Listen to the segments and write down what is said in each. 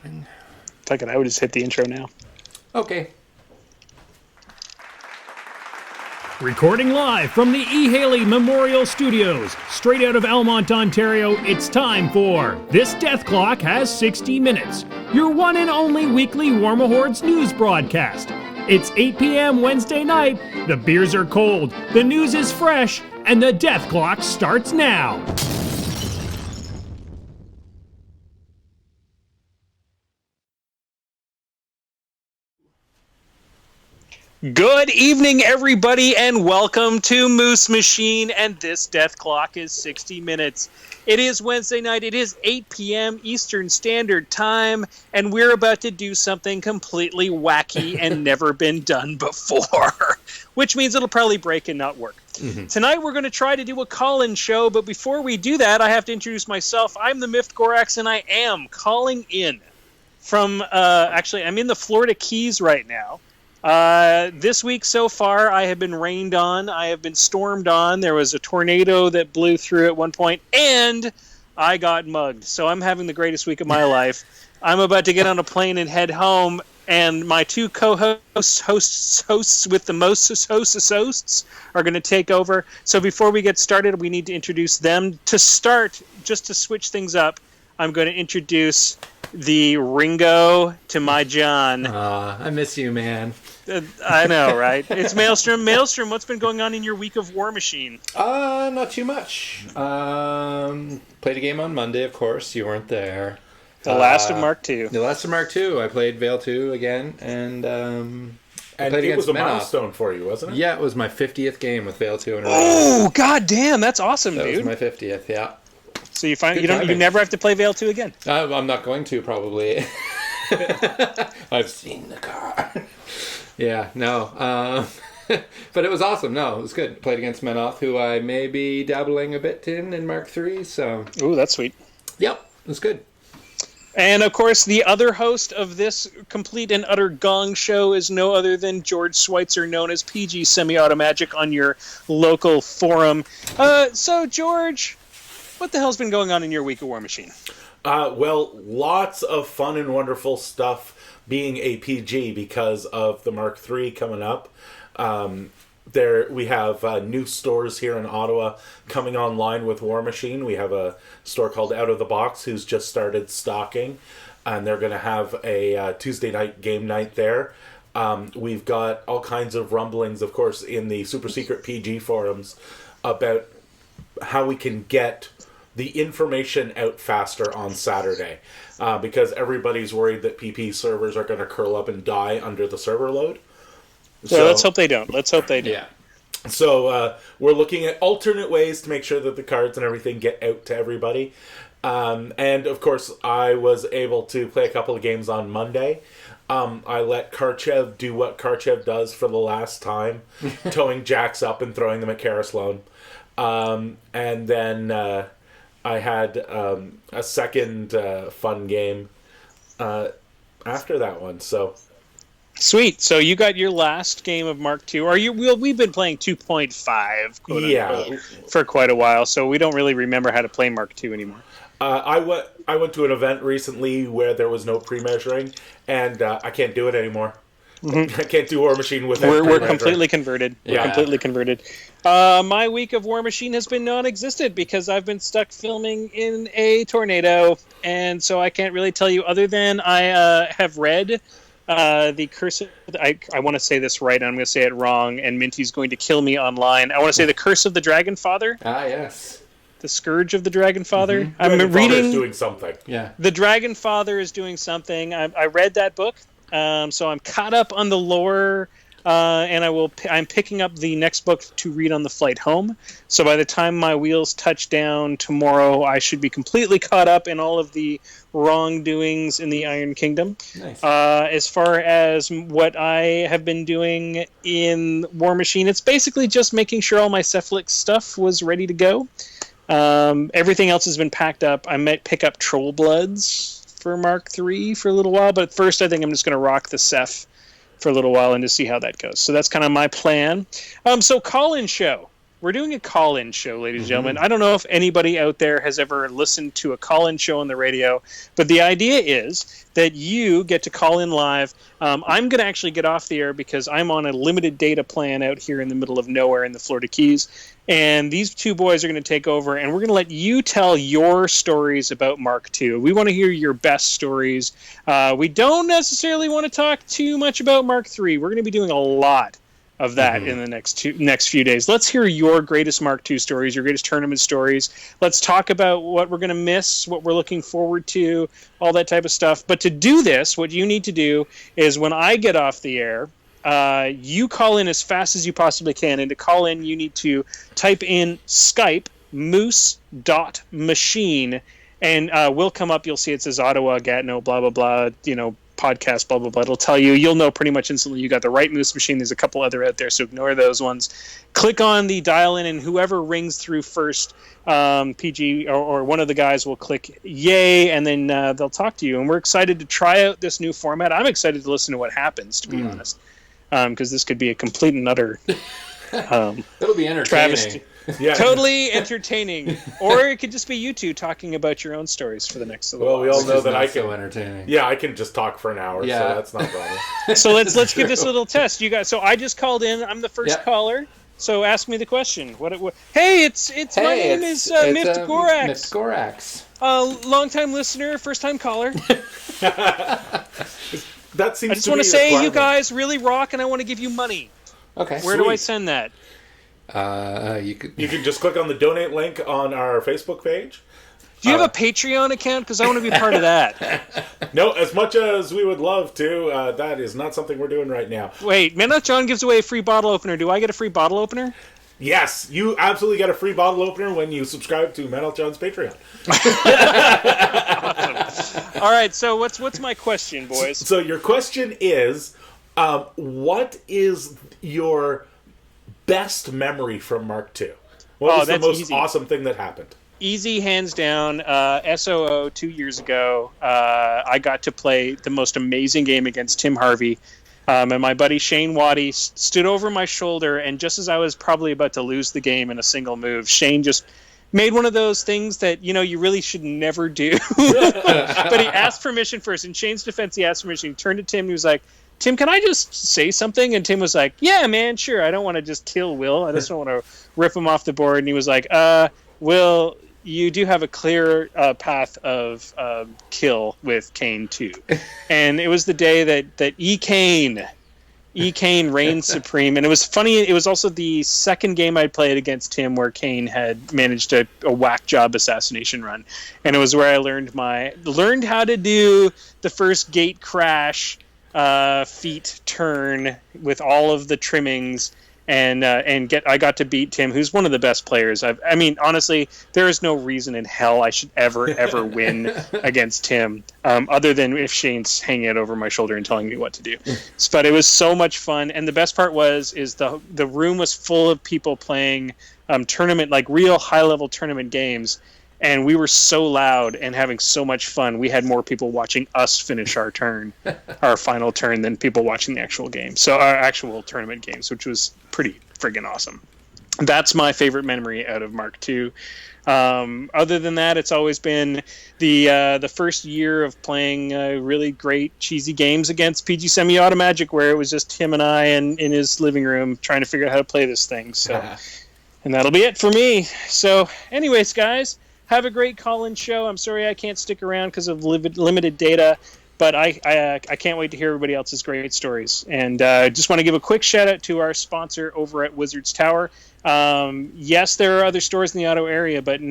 recording. Fuck it, I would just hit the intro now. Okay. Recording live from the E. Haley Memorial Studios, straight out of Almont, Ontario, it's time for This Death Clock Has 60 Minutes, your one and only weekly Warmahordes news broadcast. It's 8 p.m. Wednesday night, the beers are cold, the news is fresh, and the death clock starts now. Good evening, everybody, and welcome to Moose Machine, and this death clock is 60 minutes. It is Wednesday night, it is 8 p.m. Eastern Standard Time, and we're about to do something completely wacky and never been done before, which means it'll probably break and not work. Mm-hmm. Tonight we're going to try to do a call-in show, but before we do that, I have to introduce myself. I'm the Myth Gorax, and I am calling in from, I'm in the Florida Keys right now. This week so far, I have been rained on. I have been stormed on. There was a tornado that blew through at one point, and I got mugged. So I'm having the greatest week of my life. I'm about to get on a plane and head home, and my two hosts with the most hosts are going to take over. So before we get started, we need to introduce them. To start, just to switch things up, I'm going to introduce the Ringo to my John. I miss you, man. I know, right? It's Maelstrom. Maelstrom, what's been going on in your week of War Machine? Not too much. Played a game on Monday, of course. You weren't there. The Last of Mark II. The Last of Mark II. I played Veil 2 again, and it was a milestone for you, wasn't it? Yeah, it was my 50th game with Veil 2 in a row. Oh, god damn, that's awesome, that dude. That was my 50th, yeah. So you never have to play Veil 2 again? I'm not going to, probably. I've seen the car. Yeah, no. But it was awesome. No, it was good. Played against Menoth, who I may be dabbling a bit in Mark III, so... Ooh, that's sweet. Yep, it was good. And, of course, the other host of this complete and utter gong show is no other than George Schweitzer, known as PG Semi-Automagic on your local forum. So, George, what the hell's been going on in your week of War Machine? Well, lots of fun and wonderful stuff being a PG because of the Mark III coming up. We have new stores here in Ottawa coming online with War Machine. We have a store called Out of the Box who's just started stocking, and they're going to have a Tuesday night game night there. We've got all kinds of rumblings, of course, in the super secret PG forums about how we can get the information out faster on Saturday, because everybody's worried that PP servers are going to curl up and die under the server load. So let's hope they don't. Yeah. So we're looking at alternate ways to make sure that the cards and everything get out to everybody. And, of course, I was able to play a couple of games on Monday. I let Karchev do what Karchev does for the last time, towing jacks up and throwing them at Karasloan. And then... I had a second fun game after that one. So sweet. So you got your last game of Mark II. We've been playing 2.5 quote unquote, for quite a while, so we don't really remember how to play Mark II anymore. I went to an event recently where there was no pre-measuring, and I can't do it anymore. Mm-hmm. I can't do War Machine without We're completely converted. Yeah. We're completely converted. My week of War Machine has been non-existent because I've been stuck filming in a tornado, and so I can't really tell you other than I have read the Curse of... I want to say this right, and I'm going to say it wrong, and Minty's going to kill me online. I want to say the Curse of the Dragon Father. Ah, yes. The Scourge of the Dragon Father. Mm-hmm. I'm reading... doing something. Yeah. The Dragon Father is doing something. I read that book. So I'm caught up on the lore, and I'm picking up the next book to read on the flight home. So by the time my wheels touch down tomorrow, I should be completely caught up in all of the wrongdoings in the Iron Kingdom. Nice. As far as what I have been doing in War Machine, it's basically just making sure all my Cephalix stuff was ready to go. Everything else has been packed up. I might pick up Troll Bloods for Mark III for a little while, but first I think I'm just going to rock the Ceph for a little while and just see how that goes. So that's kind of my plan. So call-in show. we're doing a call-in show, ladies and gentlemen. I don't know if anybody out there has ever listened to a call-in show on the radio, but the idea is that you get to call in live. I'm going to actually get off the air because I'm on a limited data plan out here in the middle of nowhere in the Florida Keys, and these two boys are going to take over, and we're going to let you tell your stories about Mark II. We want to hear your best stories. We don't necessarily want to talk too much about Mark III. We're going to be doing a lot of that in the next few days. Let's hear your greatest Mark II stories, your greatest tournament stories. Let's talk about what we're going to miss, what we're looking forward to, all that type of stuff. But to do this, what you need to do is when I get off the air, you call in as fast as you possibly can. And to call in, you need to type in Skype moose.machine, and we'll come up. You'll see it says Ottawa, Gatineau, blah, blah, blah, podcast, blah, blah, blah. It'll tell you. You'll know pretty much instantly you got the right Moose machine. There's a couple other out there, so ignore those ones. Click on the dial-in, and whoever rings through first, PG or one of the guys will click yay, and then they'll talk to you. And we're excited to try out this new format. I'm excited to listen to what happens, to be honest, because this could be a complete and utter It'll be entertaining. travesty. Yeah. Totally entertaining. Or it could just be you two talking about your own stories for the next little while. Well, we all know that I can. So entertaining. Yeah, I can just talk for an hour, so that's not a problem. So let's give this a little test. You guys. So I just called in. I'm the first caller. So ask me the question. What hey, it's my name is Mift Gorax. Mift Gorax. Long-time listener, first-time caller. That seems. I just want to say you guys really rock, and I want to give you money. Okay. Where do I send that? You can just click on the donate link on our Facebook page. Do you have a Patreon account? Because I want to be part of that. No, as much as we would love to, that is not something we're doing right now. Wait, Man Up John gives away a free bottle opener. Do I get a free bottle opener? Yes, you absolutely get a free bottle opener when you subscribe to Man Up John's Patreon. Awesome. All right, so what's my question, boys? So your question is, what is your best memory from Mark II? What was the most awesome thing that happened? Easy, hands down. SOO 2 years ago, I got to play the most amazing game against Tim Harvey. And my buddy Shane Waddy stood over my shoulder, and just as I was probably about to lose the game in a single move, Shane just made one of those things that, you really should never do. But he asked permission first. In Shane's defense, he asked permission. He turned to Tim, and he was like, Tim, can I just say something? And Tim was like, yeah, man, sure. I don't want to just kill Will. I just don't want to rip him off the board. And he was like, Will, you do have a clear path of kill with Kane, too. And it was the day that E-Kane reigned supreme. And it was funny. It was also the second game I played against him where Kane had managed a whack job assassination run. And it was where I learned how to do the first gate crash feet turn with all of the trimmings, and I got to beat Tim, who's one of the best players. Honestly, there is no reason in hell I should ever win against Tim, other than if Shane's hanging it over my shoulder and telling me what to do. But it was so much fun, and the best part is the room was full of people playing tournament, like real high level tournament games. And we were so loud and having so much fun. We had more people watching us finish our turn, our final turn, than people watching the actual game. So our actual tournament games, which was pretty friggin' awesome. That's my favorite memory out of Mark II. Other than that, it's always been the first year of playing really great cheesy games against PG Semi-Auto Magic, where it was just him and I in his living room trying to figure out how to play this thing. So, and that'll be it for me. So, anyways, guys. Have a great call-in show. I'm sorry I can't stick around because of limited data, but I can't wait to hear everybody else's great stories. And just want to give a quick shout-out to our sponsor over at Wizards Tower. Yes, there are other stores in the Ottawa area, but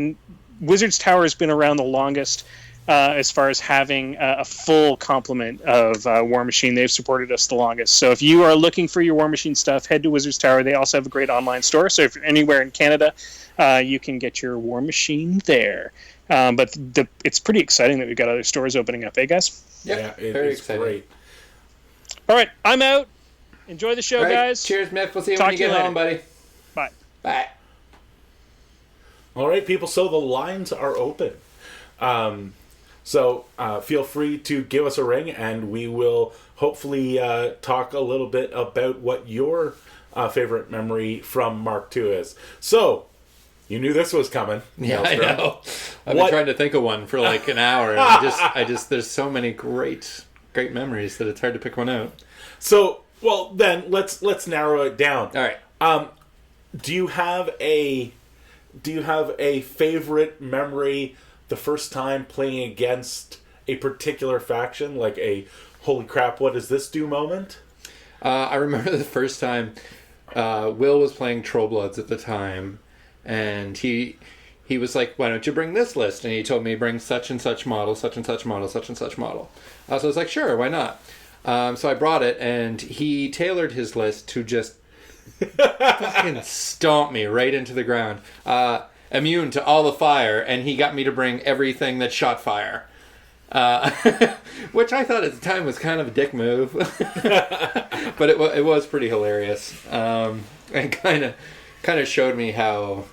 Wizards Tower has been around the longest as far as having a full complement of War Machine. They've supported us the longest. So if you are looking for your War Machine stuff, head to Wizards Tower. They also have a great online store. So if you're anywhere in Canada, you can get your War Machine there. But it's pretty exciting that we've got other stores opening up, eh, guys? Yep. Yeah, very it's exciting. Great. All right, I'm out. Enjoy the show, guys. Cheers, Miff. We'll see you Talk when you get later. home, buddy. Bye. Bye. All right, people. So the lines are open. So feel free to give us a ring, and we will hopefully talk a little bit about what your favorite memory from Mark II is. So, you knew this was coming. Yeah, Maelstrom. I know. I've been trying to think of one for like an hour, and I just, there's so many great memories that it's hard to pick one out. So, well, then let's narrow it down. All right. Do you have a favorite memory the first time playing against a particular faction, like a holy crap, what does this do moment? I remember the first time Will was playing Trollbloods at the time, and he was like, why don't you bring this list? And he told me bring such and such model, such and such model, such and such model. So I was like, sure, why not? So I brought it, and he tailored his list to just fucking stomp me right into the ground. Immune to all the fire, and he got me to bring everything that shot fire. Which I thought at the time was kind of a dick move. But it was pretty hilarious. And kind of showed me how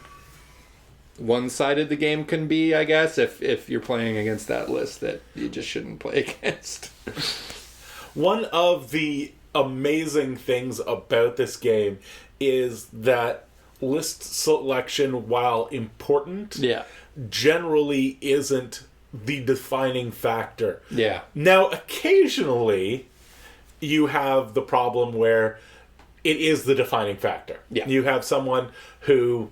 one-sided the game can be, I guess, if you're playing against that list that you just shouldn't play against. One of the amazing things about this game is that list selection, while important, generally isn't the defining factor. Yeah. Now, occasionally, you have the problem where it is the defining factor. Yeah. You have someone who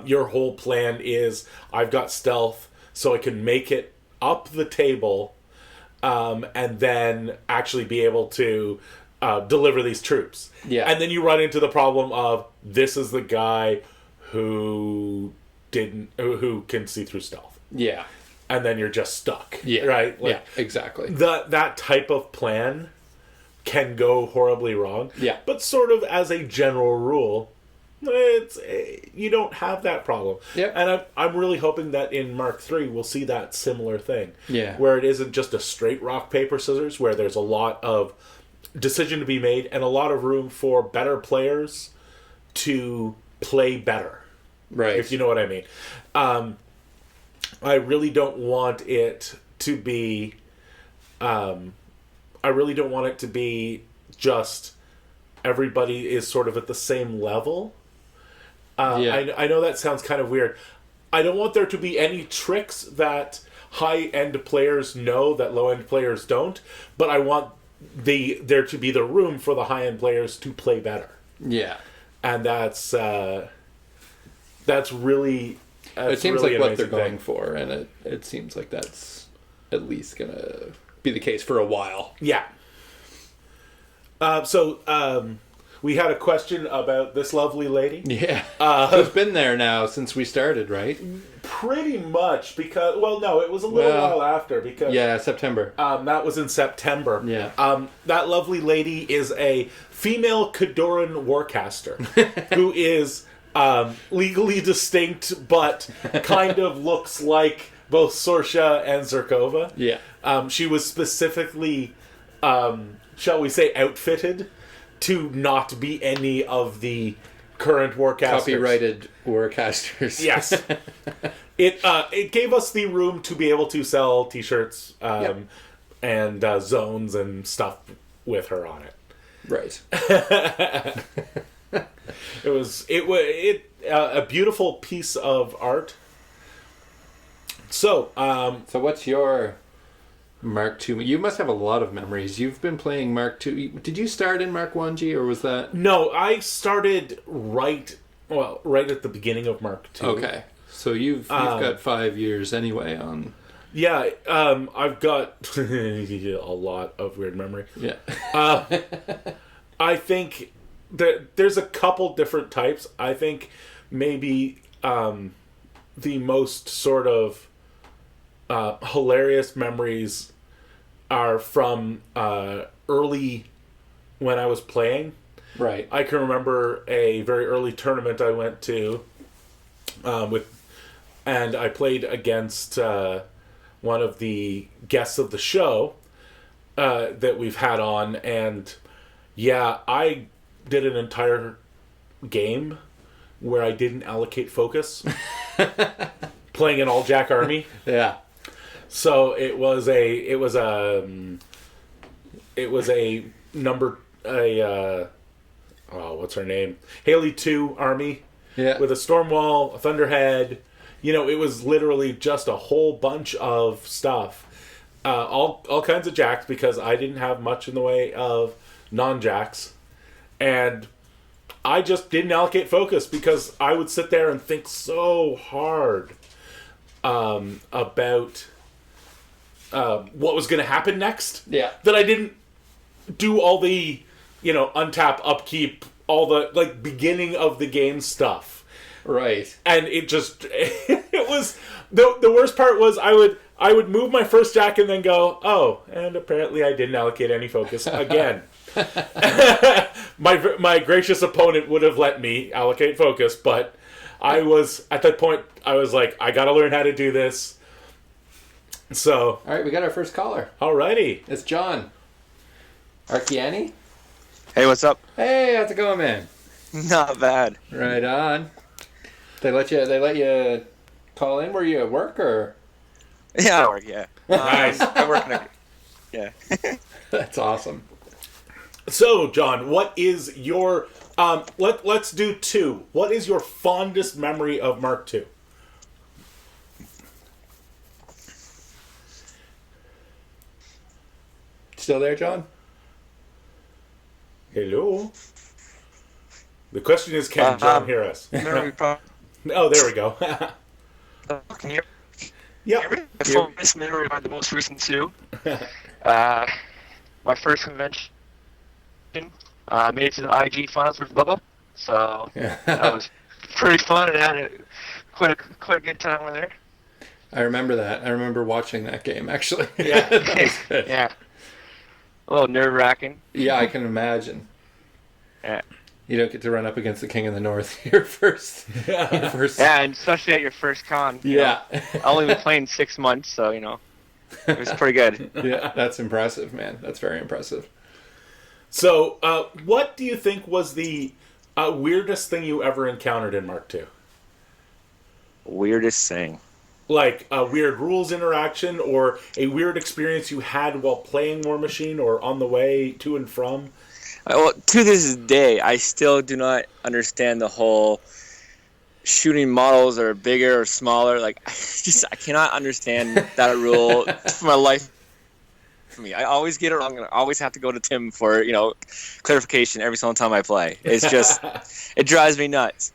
your whole plan is, I've got stealth, so I can make it up the table and then actually be able to deliver these troops. Yeah. And then you run into the problem of, this is the guy who can see through stealth. Yeah. And then you're just stuck. Yeah. Right? Yeah, exactly. That type of plan can go horribly wrong. Yeah. But sort of as a general rule, you don't have that problem. Yep. And I'm really hoping that in Mark III we'll see that similar thing. Yeah. Where it isn't just a straight rock, paper, scissors, where there's a lot of decision to be made and a lot of room for better players to play better. Right. If you know what I mean. I really don't want it to be just everybody is sort of at the same level. I know that sounds kind of weird. I don't want there to be any tricks that high-end players know that low-end players don't, but I want there to be the room for the high-end players to play better. Yeah. And that's really... It seems really like what they're amazing going thing. for, and it seems like that's at least going to be the case for a while. Yeah. We had a question about this lovely lady. Yeah. Who's been there now since we started, right? Pretty much, because... Well, no, it was a little while after, because... Yeah, September. That was in September. Yeah. That lovely lady is a female Kadoran warcaster who is legally distinct, but kind of looks like both Sorsha and Zerkova. Yeah. She was specifically, shall we say, outfitted to not be any of the current warcasters. Copyrighted warcasters. Yes. It gave us the room to be able to sell T-shirts and zones and stuff with her on it. Right. It was a beautiful piece of art. So what's your Mark II? You must have a lot of memories. You've been playing Mark II. Did you start in Mark 1G, or was that... No, I started right at the beginning of Mark II. Okay. So you've got 5 years anyway on... Yeah, I've got a lot of weird memory. Yeah. I think there's a couple different types. I think maybe the most sort of hilarious memories are from early when I was playing. Right. I can remember a very early tournament I went to and I played against one of the guests of the show that we've had on, and yeah, I did an entire game where I didn't allocate focus playing an all-jack army. Yeah. So it was a what's her name? Haley 2 army. Yeah. With a Stormwall, a Thunderhead. It was literally just a whole bunch of stuff. All kinds of jacks, because I didn't have much in the way of non-jacks. And I just didn't allocate focus, because I would sit there and think so hard about what was going to happen next. Yeah. That I didn't do all the, untap, upkeep, all the, beginning of the game stuff. Right. And it just, it was, the worst part was I would move my first jack and then go, oh, and apparently I didn't allocate any focus again. My gracious opponent would have let me allocate focus, but I was, at that point, I was like, I gotta learn how to do this. So. All right, we got our first caller. Alrighty. It's John. Archiani? Hey, what's up? Hey, how's it going, man? Not bad. Right on. They let you call in? Were you at work or? Yeah, I work. Yeah. Nice. I work in a. Yeah. That's awesome. So, John, what is your let's do 2. What is your fondest memory of Mark II? Still there, John? Hello. The question is, can John hear us? Oh, there we go. Can you Yeah. hear me? My fondest memory about the most recent 2. My first convention, made it to the IG finals with Bubba, so that was pretty fun, and I had quite a good time over there. I remember that. I remember watching that game, actually. Yeah. That was good. Yeah, a little nerve-wracking. Yeah, I can imagine. Yeah. You don't get to run up against the King of the North your first. Yeah, and especially at your first con. Yeah. I only been playing 6 months, so it was pretty good. Yeah, that's impressive, man. That's very impressive. So, what do you think was the weirdest thing you ever encountered in Mark II? Weirdest thing. Like a weird rules interaction, or a weird experience you had while playing War Machine, or on the way to and from? Well, to this day, I still do not understand the whole shooting models are bigger or smaller. Like, I cannot understand that rule for my life. For me, I always get it wrong, and I always have to go to Tim for clarification every single time I play. It's just, it drives me nuts.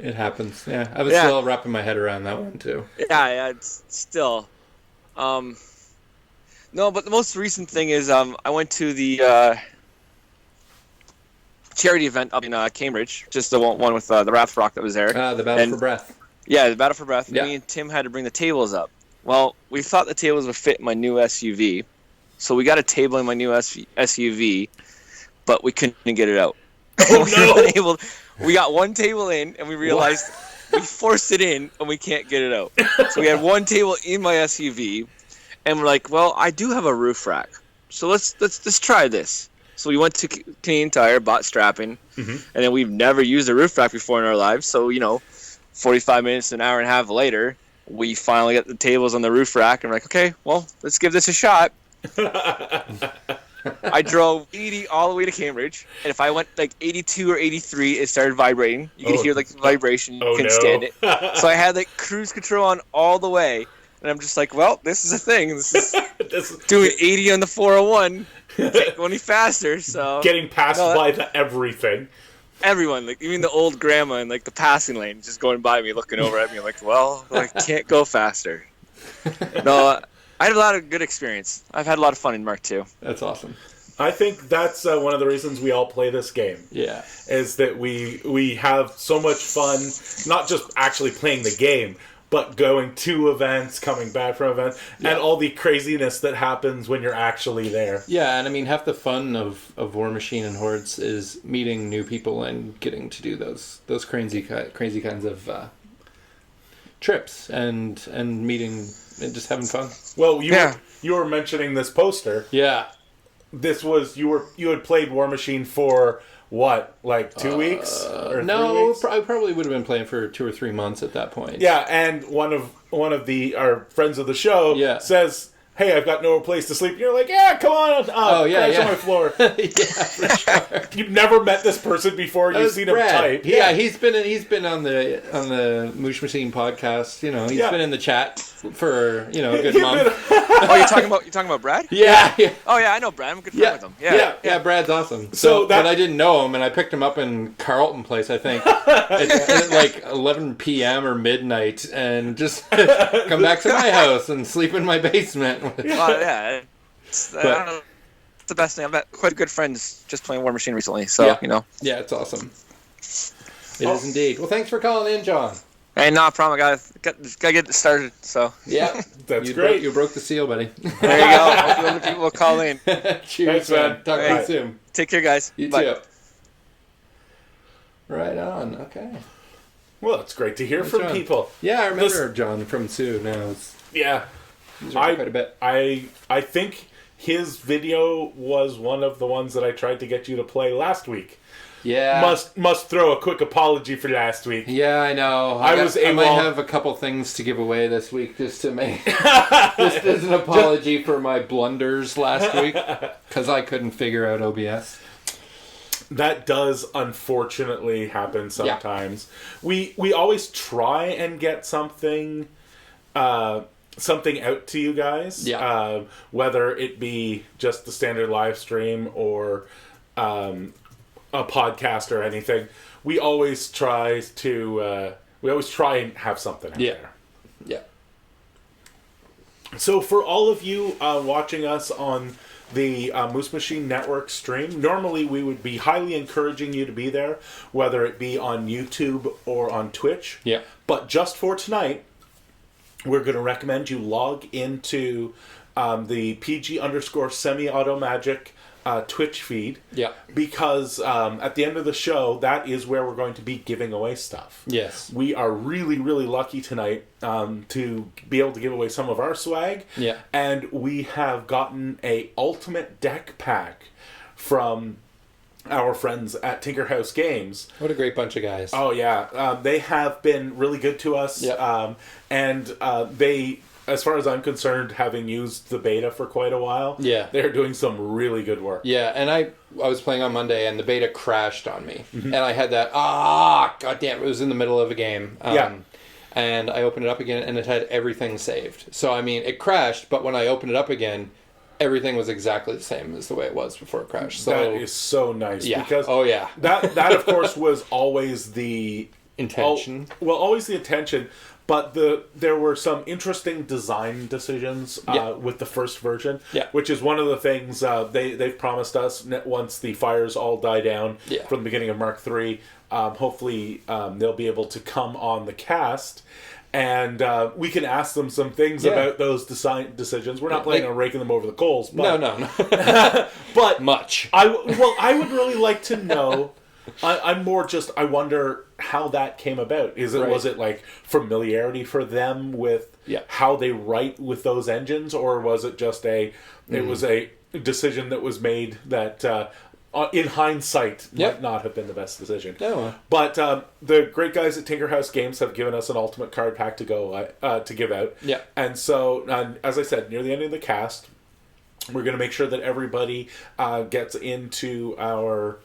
It happens. Yeah, I was still wrapping my head around that one too. Yeah, it's still. No, but the most recent thing is I went to the charity event up in Cambridge, just the one with the Rathrock that was there. The Battle for Breath. Yeah, the Battle for Breath. Yeah. Me and Tim had to bring the tables up. Well, we thought the tables would fit in my new SUV, so we got a table in my new SUV, but we couldn't get it out. Oh, no! We got one table in, and we realized we forced it in, and we can't get it out. So we had one table in my SUV, and we're like, well, I do have a roof rack, so let's try this. So we went to Canadian Tire, bought strapping, and then we've never used a roof rack before in our lives. So 45 minutes, an hour and a half later, we finally got the tables on the roof rack, and we're like, okay, well, let's give this a shot. I drove 80 all the way to Cambridge, and if I went like 82 or 83, it started vibrating. You could hear like the vibration. You couldn't stand it. So I had like cruise control on all the way, and I'm just like, well, this is a thing. This is doing 80 on the 401. Can't go any faster. So getting passed by the everything. Everyone, like even the old grandma in like the passing lane, just going by me, looking over at me, like, well, I can't go faster. No. I had a lot of good experience. I've had a lot of fun in Mark II. That's awesome. I think that's one of the reasons we all play this game. Yeah. Is that we have so much fun, not just actually playing the game, but going to events, coming back from events, and all the craziness that happens when you're actually there. Yeah, and I mean, half the fun of War Machine and Hordes is meeting new people and getting to do those crazy kinds of trips and meeting and just having fun. Well, you were mentioning this poster. Yeah. This was you had played War Machine for what, like 2 weeks? Or no, 3 weeks? I probably would have been playing for 2 or 3 months at that point. Yeah, and one of our friends of the show says, hey, I've got no place to sleep. And you're like, yeah, come on. Crash on my floor. Yeah, for sure. You've never met this person before. You've seen Brad. him type. Yeah, he's been on the Moosh Machine podcast. You know, he's been in the chat for a good month. Oh, you're talking about Brad? Yeah. Oh yeah, I know Brad. I'm a good friend with him. Yeah, Brad's awesome. But I didn't know him, and I picked him up in Carlton Place, I think, at like 11 p.m. or midnight, and just come back to my house and sleep in my basement. Well, yeah. It's the best thing. I've met quite good friends just playing War Machine recently, so, Yeah, it's awesome. It is indeed. Well, thanks for calling in, John. Hey, no problem. I gotta get it started, so. Yeah. That's great. You broke the seal, buddy. There you go. Hopefully other people will call in. Cheers, Thanks, man. Talk to you soon. Take care, guys. You Bye. too. Right on. Okay. Well, it's great to hear from John. people. Yeah, I remember John from Sioux now. Yeah. He's around quite a bit. I think his video was one of the ones that I tried to get you to play last week. Yeah. Must throw a quick apology for last week. Yeah, I know. I might have a couple things to give away this week just to make just as an apology for my blunders last week because I couldn't figure out OBS. That does unfortunately happen sometimes. Yeah. We always try and get something out to you guys. Yeah. Whether it be just the standard live stream or a podcast or anything, we always try and have something out there. Yeah. So for all of you watching us on the Moose Machine Network stream, normally we would be highly encouraging you to be there, whether it be on YouTube or on Twitch. Yeah. But just for tonight, we're going to recommend you log into the PG_semi-auto magic Twitch feed. Yeah. Because at the end of the show, that is where we're going to be giving away stuff. Yes. We are really, really lucky tonight to be able to give away some of our swag. Yeah. And we have gotten a ultimate deck pack from our friends at Tinkerhouse Games. What a great bunch of guys. Oh, yeah. They have been really good to us. Yep. And they, as far as I'm concerned, having used the beta for quite a while, they're doing some really good work. Yeah, and I was playing on Monday, and the beta crashed on me. Mm-hmm. And I had that, goddamn, it was in the middle of a game. And I opened it up again, and it had everything saved. So, I mean, it crashed, but when I opened it up again, everything was exactly the same as the way it was before it crashed. So that is so nice. Yeah. Because that of course, was always the intention. Always the intention. But there were some interesting design decisions with the first version, which is one of the things they've promised us once the fires all die down from the beginning of Mark III. Hopefully they'll be able to come on the cast, and we can ask them some things about those design decisions. We're not planning on raking them over the coals. But, No. but much. I would really like to know. I'm more just, I wonder how that came about. Was it like familiarity for them with how they write with those engines, or was it just it was a decision that was made that in hindsight might not have been the best decision. No. But the great guys at Tinkerhouse Games have given us an ultimate card pack to give out. Yeah. And so, as I said, near the end of the cast, we're going to make sure that everybody gets into our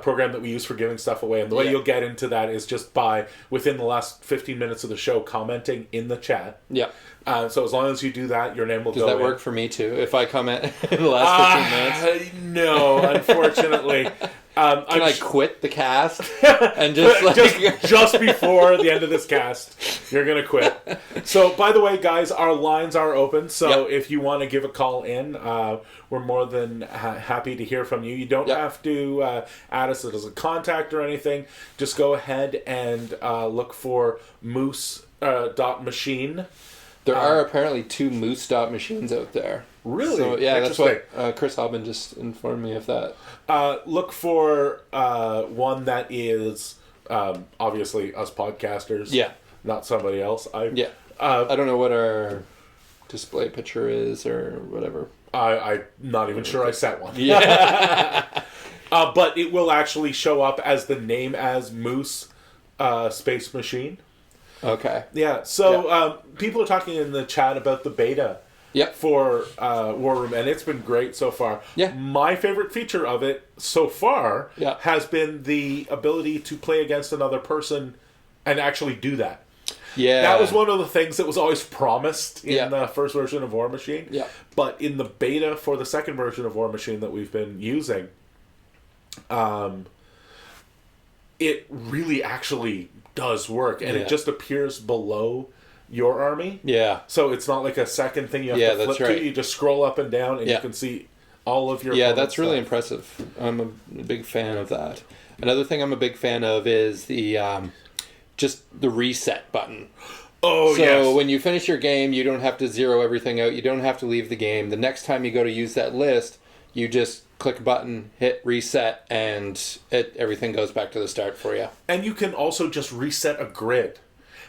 program that we use for giving stuff away. And the way you'll get into that is just by, within the last 15 minutes of the show, commenting in the chat. Yeah. So as long as you do that, your name will go in. Does that work for me too, if I comment in the last 15 minutes? No, unfortunately. Can I quit the cast and just before the end of this cast, you're gonna quit. So, by the way, guys, our lines are open. So, if you want to give a call in, we're more than happy to hear from you. You don't have to add us as a contact or anything. Just go ahead and look for moose.machine. There are apparently 2 moose.machines out there. Really? So, yeah, that's what Chris Albin just informed me of that. Look for one that is obviously us podcasters. Yeah. Not somebody else. I don't know what our display picture is or whatever. I'm not even sure I set one. Yeah. But it will actually show up as the name as Moose Space Machine. Okay. Yeah, so people are talking in the chat about the beta Yep. for War Room, and it's been great so far. Yeah. My favorite feature of it so far has been the ability to play against another person and actually do that. Yeah. That was one of the things that was always promised in the first version of War Machine. Yeah. But in the beta for the second version of War Machine that we've been using, it really actually does work, and it just appears below your army. Yeah. So it's not like a second thing you have to flip to. You just scroll up and down, and you can see all of your. Yeah, that's really impressive. I'm a big fan of that. Another thing I'm a big fan of is the just the reset button. Oh, so when you finish your game, you don't have to zero everything out. You don't have to leave the game. The next time you go to use that list, you just click a button, hit reset, and everything goes back to the start for you. And you can also just reset a grid.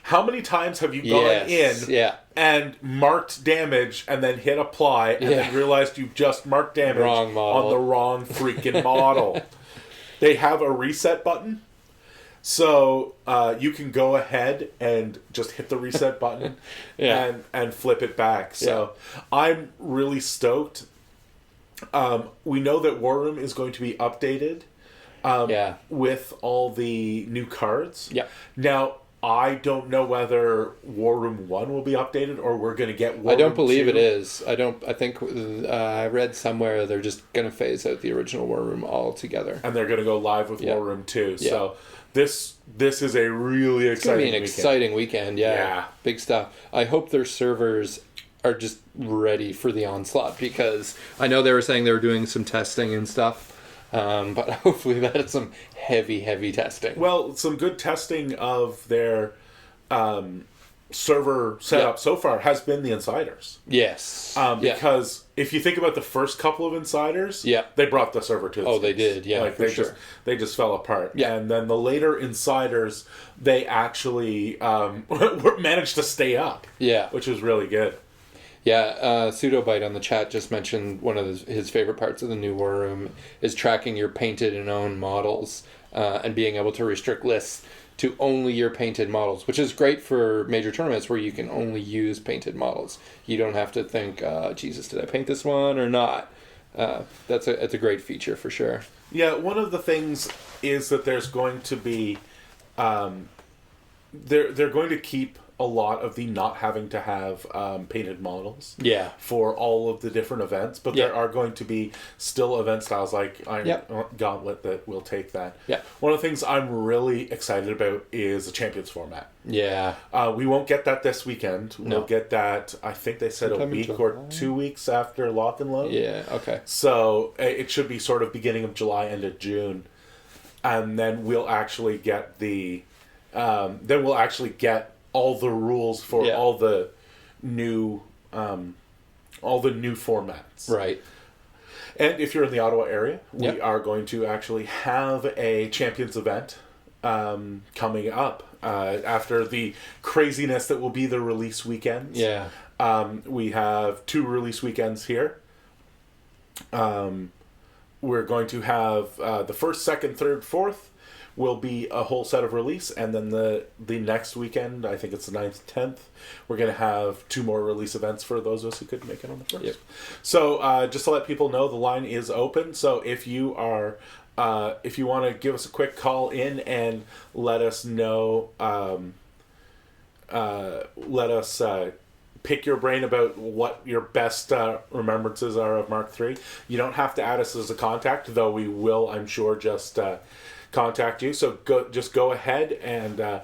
How many times have you gone in and marked damage and then hit apply and then realized you just marked damage on the wrong freaking model? They have a reset button. So you can go ahead and just hit the reset button and flip it back. So I'm really stoked. We know that War Room is going to be updated with all the new cards. Yeah. Now, I don't know whether War Room 1 will be updated or we're going to get War Room 2. I don't believe it is. I think I read somewhere they're just going to phase out the original War Room altogether. And they're going to go live with War Room 2. Yeah. So this is a really exciting weekend. It's going to be an exciting weekend, yeah. Big stuff. I hope their servers are just ready for the onslaught, because I know they were saying they were doing some testing and stuff. But hopefully that's some heavy testing. Well, some good testing of their server setup so far has been the Insiders. Yes. Because if you think about the first couple of Insiders, they brought the server to the they did, they just fell apart. Yeah. And then the later Insiders, they actually managed to stay up. Yeah. Which was really good. Yeah, Pseudobite on the chat just mentioned one of his favorite parts of the new War Room is tracking your painted and owned models and being able to restrict lists to only your painted models, which is great for major tournaments where you can only use painted models. You don't have to think, Jesus, did I paint this one or not? It's a great feature for sure. Yeah, one of the things is that there's going to be... they're going to keep a lot of the not having to have painted models for all of the different events, but there are going to be still event styles like Iron Gauntlet that will take that. Yeah. One of the things I'm really excited about is the Champions format. Yeah. We won't get that this weekend. We'll get that, I think they said sometime a week or 2 weeks after Lock and Load. Yeah, okay. So it should be sort of beginning of July, end of June. And then we'll actually get all the rules for all the new formats. Right. And if you're in the Ottawa area, we are going to actually have a Champions event coming up after the craziness that will be the release weekends. Yeah. We have 2 release weekends here. We're going to have the 1st, 2nd, 3rd, 4th will be a whole set of release, and then the next weekend, I think it's the 9th, 10th, we're going to have 2 more release events for those of us who couldn't make it on the 1st. Yep. So just to let people know, the line is open. So if you are, if you want to give us a quick call in and let us know, let us pick your brain about what your best remembrances are of Mark III. You don't have to add us as a contact, though we will, I'm sure, just contact you. So go ahead and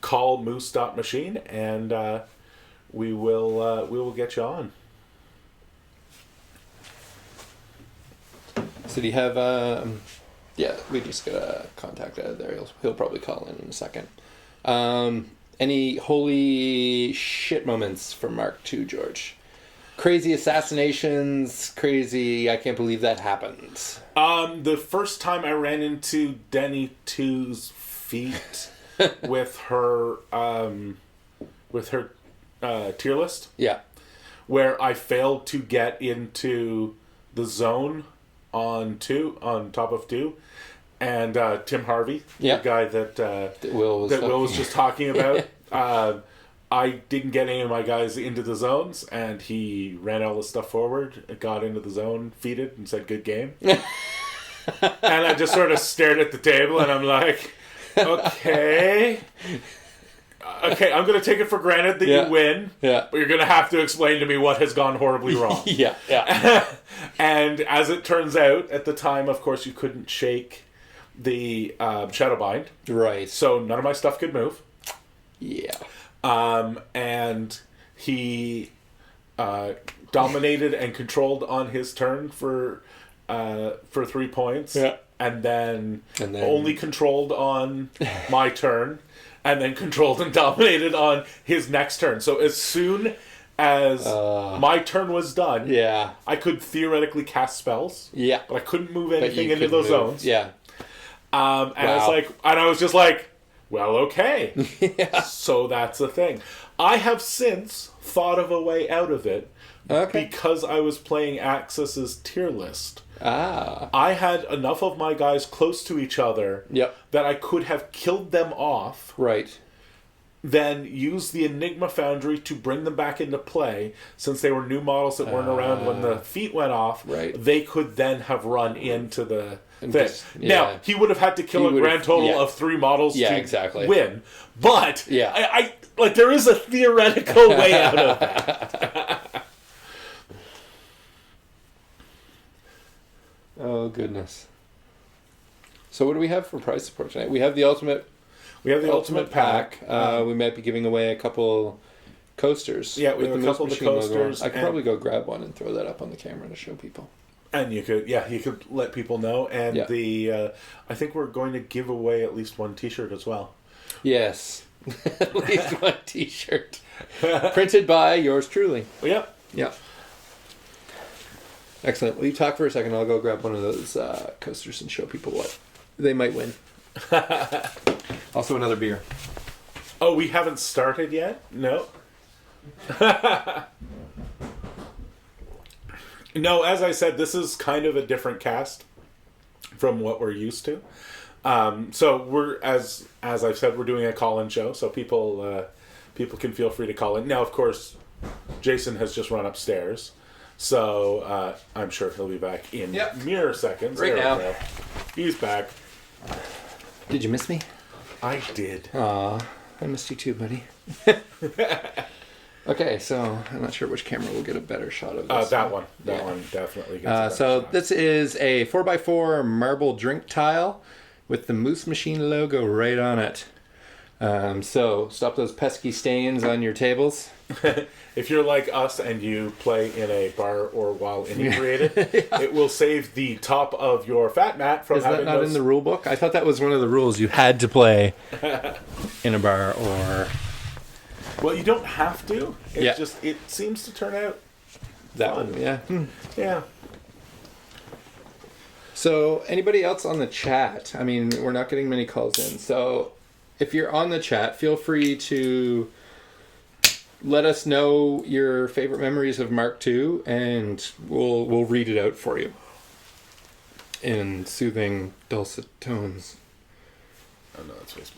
call moose.machine, and we will get you on. So do you have we just got a contact there. He'll probably call in a second. Any holy shit moments from Mark II, George? Crazy assassinations, crazy, I can't believe that happened. The first time I ran into Denny 2's feet with her tier list. Yeah. Where I failed to get into the zone on top of 2. And Tim Harvey, the guy that Will was just talking about, I didn't get any of my guys into the zones, and he ran all the stuff forward, got into the zone, feeded, and said, "Good game." And I just sort of stared at the table, and I'm like, okay, I'm going to take it for granted that you win, but you're going to have to explain to me what has gone horribly wrong. Yeah. And as it turns out, at the time, of course, you couldn't shake the Shadowbind. Right. So none of my stuff could move. Yeah. And he dominated and controlled on his turn for 3 points. Yeah. And then only controlled on my turn. And then controlled and dominated on his next turn. So as soon as my turn was done, I could theoretically cast spells. Yeah. But I couldn't move anything into those zones. Yeah. And I was just like, well, okay. So that's the thing. I have since thought of a way out of it because I was playing Axis's tier list. I had enough of my guys close to each other that I could have killed them off. Right. Then use the Enigma Foundry to bring them back into play. Since they were new models that weren't around when the feat went off, they could then have run into the thing. Now, he would have had to kill a grand total of 3 models to win. But, I like, there is a theoretical way out of that. Oh, goodness. So what do we have for prize support tonight? We have the ultimate pack. We might be giving away a couple coasters. Yeah, we have a couple of the coasters. I could probably go grab one and throw that up on the camera to show people. And you could let people know. And I think we're going to give away at least one T-shirt as well. Yes. At least one T-shirt. Printed by yours truly. Yep. Yeah. Excellent. Will you talk for a second? I'll go grab one of those coasters and show people what they might win. Also another beer. Oh, we haven't started yet? No. No, as I said, this is kind of a different cast from what we're used to. So we're, as I've said, we're doing a call-in show, so people can feel free to call in. Now, of course, Jason has just run upstairs. So I'm sure he'll be back in mere seconds. Right now. He's back. Did you miss me? I did. Aw, I missed you too, buddy. Okay, so I'm not sure which camera will get a better shot of this. That one definitely gets a better so shot. this is a 4x4 marble drink tile with the Moose Machine logo right on it. So stop those pesky stains on your tables. If you're like us and you play in a bar or while inebriated, it will save the top of your fat mat from having. Is that not in the rule book? I thought that was one of the rules. You had to play in a bar or. Well, you don't have to. It seems to turn out that fun. One. Yeah. So, anybody else on the chat? I mean, we're not getting many calls in. So, if you're on the chat, feel free to let us know your favorite memories of Mark II, and we'll read it out for you in soothing, dulcet tones. Oh no, that's Facebook.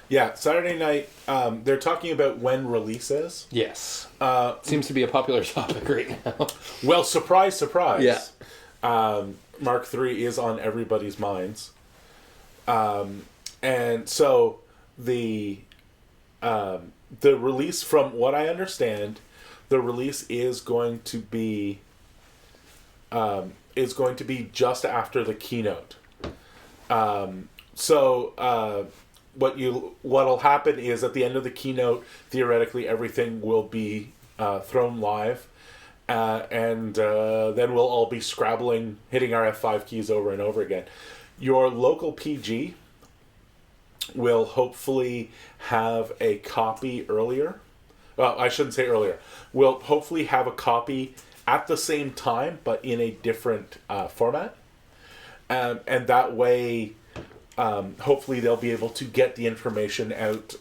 Yeah, Saturday night. They're talking about when release is. Yes, seems to be a popular topic right now. Well, surprise, surprise. Yeah, Mark III is on everybody's minds. And so the release, from what I understand, the release is going to be just after the keynote. What'll happen is at the end of the keynote, theoretically everything will be thrown live, and then we'll all be scrabbling, hitting our F5 keys over and over again. Your local PG will hopefully have a copy earlier. Well, I shouldn't say earlier. We'll hopefully have a copy at the same time, but in a different format. And that way, hopefully they'll be able to get the information out,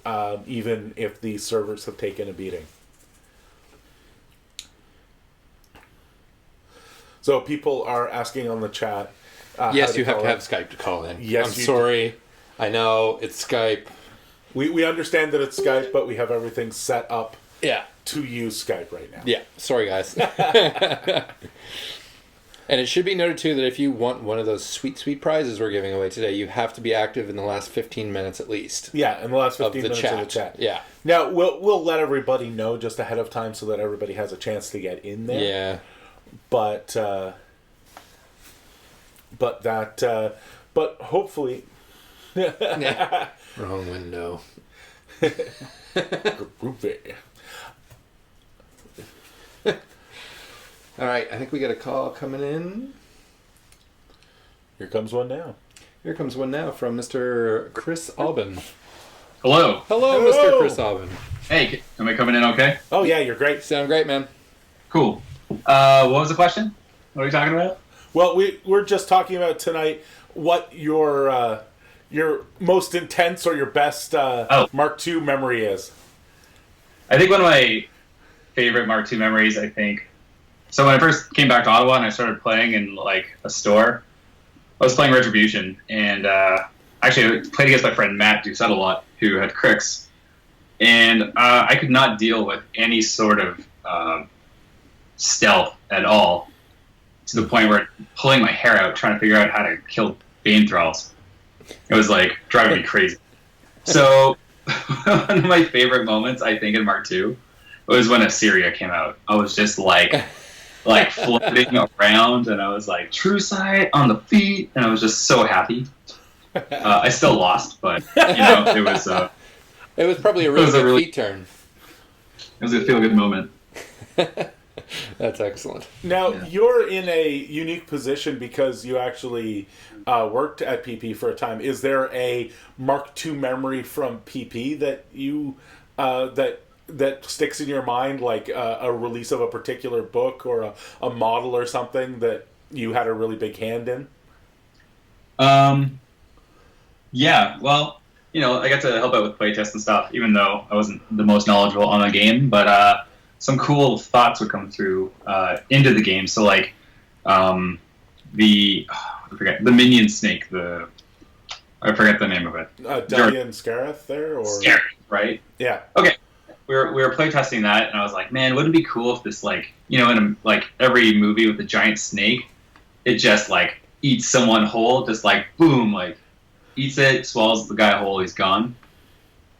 even if the servers have taken a beating. So people are asking on the chat, Yes, you have to have Skype to call in. Yes, I'm sorry. I know, it's Skype. We understand that it's Skype, but we have everything set up Yeah. to use Skype right now. Yeah, sorry guys. And it should be noted too that if you want one of those sweet, sweet prizes we're giving away today, you have to be active in the last 15 minutes at least. Yeah, in the last 15 of the minutes chat. of the chat. Yeah. Now, we'll let everybody know just ahead of time so that everybody has a chance to get in there. Yeah. But hopefully... Wrong window. Groovy. All right, I think we got a call coming in. Here comes one now. Here comes one now from Mr. Chris Albin. Hello. Hello, Hello. Mr. Chris Albin. Hey, am I coming in okay? Oh, yeah, you're great. Sound great, man. Cool. What was the question? What are you talking about? Well, we're just talking about tonight what your most intense or your best Mark II memory is. I think one of my favorite Mark II memories, so when I first came back to Ottawa and I started playing in like a store, I was playing Retribution, and actually I played against my friend Matt Doucette a lot, who had Crix, and I could not deal with any sort of stealth at all, to the point where pulling my hair out trying to figure out how to kill Bane Thralls. It was like driving me crazy. So one of my favorite moments, I think, in Mark II was when Assyria came out. I was just like floating around, and I was like, true sight on the feet, and I was just so happy. I still lost, but it was. It was probably a really good feet turn. It was a feel-good moment. That's excellent. Now, you're in a unique position because you actually worked at PP for a time. Is there a Mark II memory from PP that you that sticks in your mind, like a release of a particular book or a model or something that you had a really big hand in? Yeah, well, I got to help out with playtests and stuff, even though I wasn't the most knowledgeable on the game, but some cool thoughts would come through into the game. So, like, the minion snake, I forget the name of it. Delian Scareth there? Or... Scareth, right? Yeah. Okay. We were playtesting that, and I was like, man, wouldn't it be cool if this, in every movie with a giant snake, it just, eats someone whole, just, boom, eats it, swallows the guy whole, he's gone.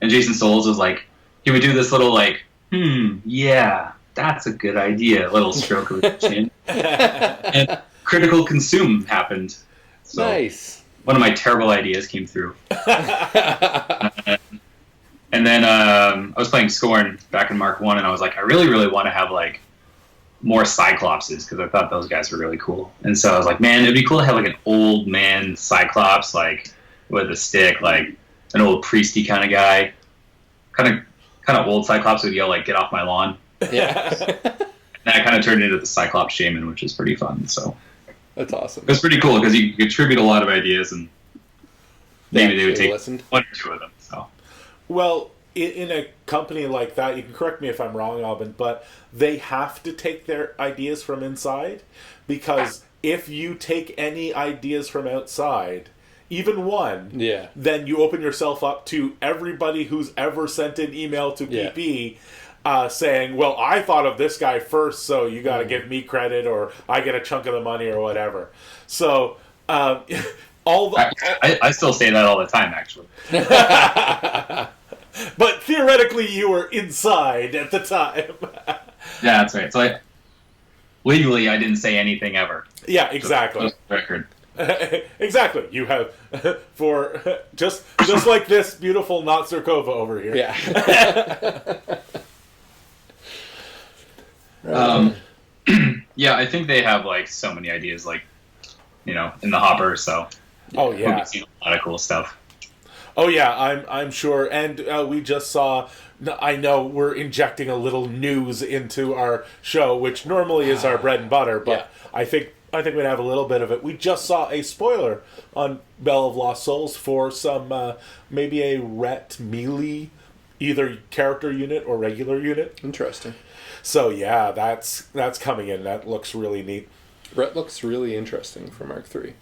And Jason Souls was like, he would do this little, yeah, that's a good idea, little stroke of his chin. And critical consume happened. So Nice. One of my terrible ideas came through. And then I was playing Scorn back in Mark 1, and I was like, I really, really want to have, more Cyclopses, because I thought those guys were really cool. And so I was like, man, it'd be cool to have, an old man Cyclops, with a stick, an old priesty kind of guy. Kind of old Cyclops would yell, get off my lawn. Yeah. And that kind of turned into the Cyclops Shaman, which is pretty fun. So That's awesome. it was pretty cool, because you contribute a lot of ideas, and maybe they would take listened. one or two of them. So. Well, in a company like that, you can correct me if I'm wrong, Albin, but they have to take their ideas from inside, because if you take any ideas from outside, even one, then you open yourself up to everybody who's ever sent an email to PP saying, well, I thought of this guy first, so you got to give me credit, or I get a chunk of the money, or whatever. So, I still say that all the time, actually. But theoretically, you were inside at the time. Yeah, that's right. So legally, I didn't say anything ever. Yeah, exactly. Just record. Exactly. You have for just like this beautiful Natsirkova over here. Yeah. Yeah, I think they have so many ideas, in the hopper. So Oh we'll yeah. be seeing a lot of cool stuff. Oh yeah, I'm sure. And we just saw. I know we're injecting a little news into our show, which normally is our bread and butter, but I think we'd have a little bit of it. We just saw a spoiler on Bell of Lost Souls for some maybe a Ret melee, either character unit or regular unit. Interesting. So yeah, that's coming in. That looks really neat. Ret looks really interesting for Mark III.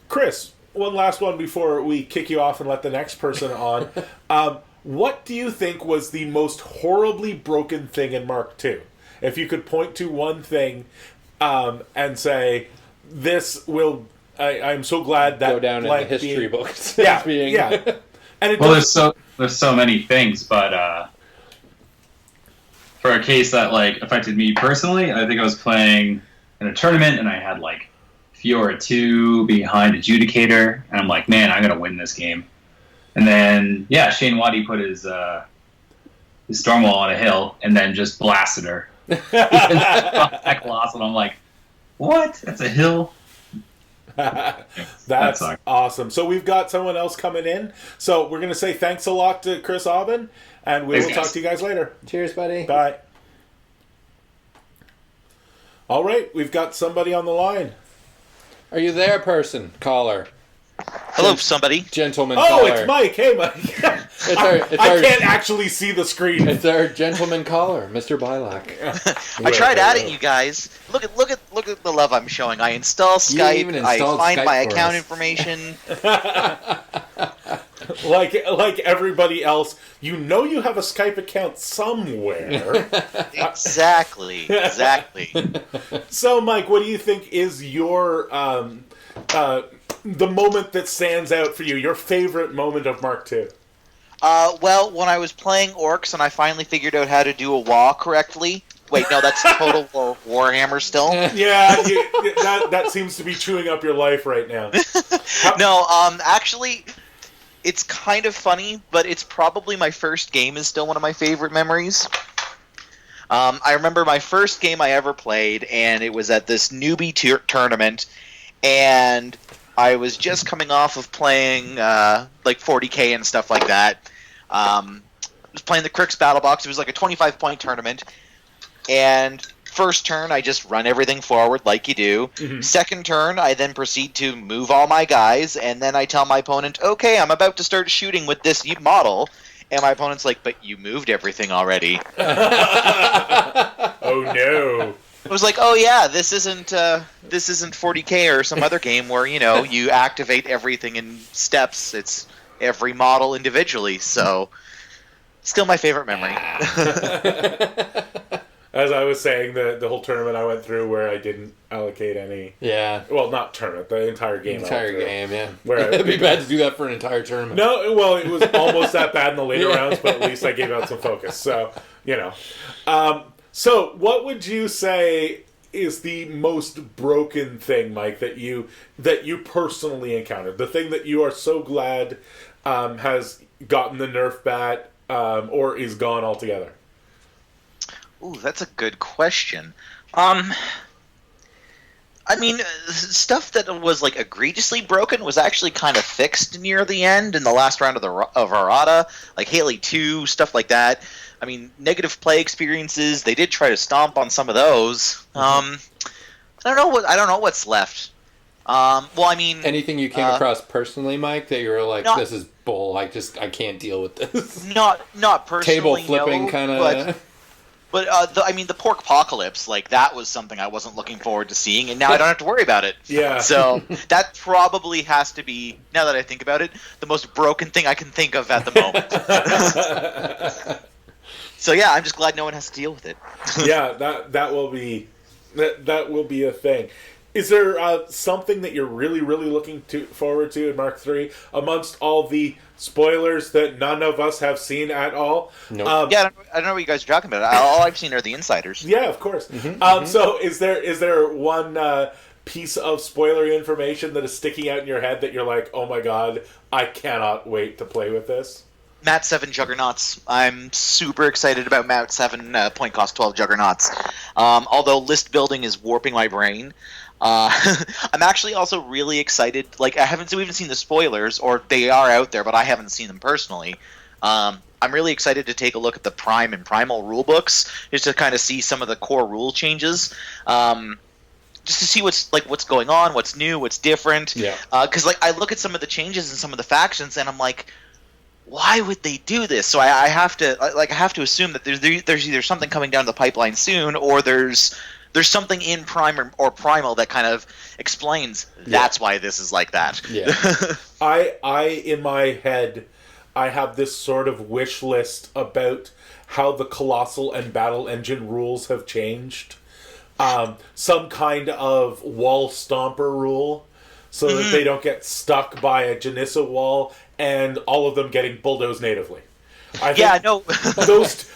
Chris, one last one before we kick you off and let the next person on. What do you think was the most horribly broken thing in Mark II? If you could point to one thing and say, this will... I'm so glad that... Go down in the history books. Yeah, being... yeah. And there's so many things, but for a case that like affected me personally, I think I was playing in a tournament and I had like Fiora 2 behind Adjudicator, and I'm like, man, I'm gonna win this game. And then Shane Waddy put his Stormwall on a hill and then just blasted her. Heck lost, and I'm like, what? That's a hill? That's awesome. So we've got someone else coming in. So we're going to say thanks a lot to Chris Aubin, and we will talk to you guys later. Cheers, buddy. Bye. All right, we've got somebody on the line. Are you there, caller? Hello, somebody. Gentleman caller. caller. It's Mike. Hey, Mike. I can't actually see the screen. It's our gentleman caller, Mr. Bylock. I tried adding you guys. Look at the love I'm showing. I install Skype. I find my account information. like everybody else, you know you have a Skype account somewhere. Exactly. So, Mike, what do you think is your the moment that stands out for you? Your favorite moment of Mark II? Well, when I was playing Orcs and I finally figured out how to do a wall correctly. Wait, no, that's Total War Warhammer still. Yeah, that seems to be chewing up your life right now. No, actually, it's kind of funny, but it's probably my first game is still one of my favorite memories. I remember my first game I ever played, and it was at this newbie tournament, and I was just coming off of playing like 40K and stuff like that. I was playing the Crix Battle Box. It was like a 25-point tournament. And first turn, I just run everything forward like you do. Mm-hmm. Second turn, I then proceed to move all my guys. And then I tell my opponent, okay, I'm about to start shooting with this model. And my opponent's like, but you moved everything already. Oh, no. I was like, oh yeah, this isn't 40K or some other game where you activate everything in steps. It's every model individually. So, still my favorite memory. As I was saying, the whole tournament I went through where I didn't allocate any. Yeah. Well, not tournament, the entire game. Yeah. Where it'd be bad to do that for an entire tournament. No, well, it was almost that bad in the later rounds, but at least I gave out some focus. So, So, what would you say is the most broken thing, Mike, that you personally encountered? The thing that you are so glad has gotten the Nerf bat or is gone altogether? Ooh, that's a good question. I mean, stuff that was like egregiously broken was actually kind of fixed near the end in the last round of Arata, like Haley 2, stuff like that. I mean, negative play experiences, they did try to stomp on some of those. I don't know what's left. Well, I mean, anything you came across personally, Mike, that you were like, this is bull. I can't deal with this. Not personally. Table flipping kind of. But the Porkpocalypse, like that was something I wasn't looking forward to seeing, and now I don't have to worry about it. Yeah. So that probably has to be, now that I think about it, the most broken thing I can think of at the moment. So yeah, I'm just glad no one has to deal with it. Yeah, that will be a thing. Is there something that you're really, really looking forward to in Mark III amongst all the spoilers that none of us have seen at all? Nope. Yeah, I don't know what you guys are talking about. All I've seen are the insiders. Yeah, of course. Mm-hmm. So is there one piece of spoiler information that is sticking out in your head that you're like, oh my god, I cannot wait to play with this? Mat 7 Juggernauts. I'm super excited about Mat 7 point cost 12 Juggernauts. Although list building is warping my brain. I'm actually also really excited. Like, I haven't even seen the spoilers, or they are out there, but I haven't seen them personally. I'm really excited to take a look at the Prime and Primal rule books, just to kind of see some of the core rule changes. Just to see what's going on, what's new, what's different. Yeah. Because I look at some of the changes in some of the factions, and I'm like, why would they do this? So I have to assume that there's either something coming down the pipeline soon, or there's there's something in Prime or Primal that kind of explains that's why this is like that. Yeah. I in my head, I have this sort of wish list about how the Colossal and Battle Engine rules have changed. Some kind of wall stomper rule, so that they don't get stuck by a Janissa wall, and all of them getting bulldozed natively. I think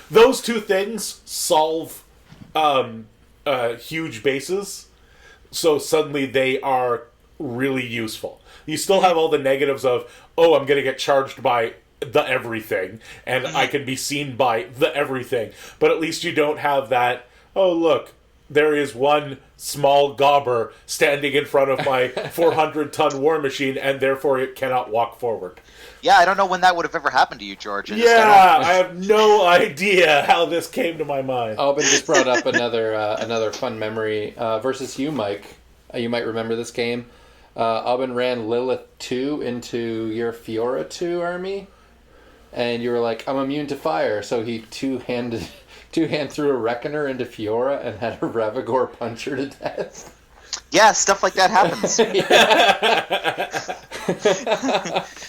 those two things solve huge bases, so suddenly they are really useful. You still have all the negatives of, oh, I'm going to get charged by the everything, and I can be seen by the everything, but at least you don't have that, oh, look, there is one small gobber standing in front of my 400-ton war machine, and therefore it cannot walk forward. Yeah, I don't know when that would have ever happened to you, George. I have no idea how this came to my mind. Albin just brought up another fun memory versus you, Mike. You might remember this game. Albin ran Lilith 2 into your Fiora 2 army, and you were like, I'm immune to fire, so he two-hand threw a Reckoner into Fiora and had a Ravagore punch her to death. Yeah, stuff like that happens.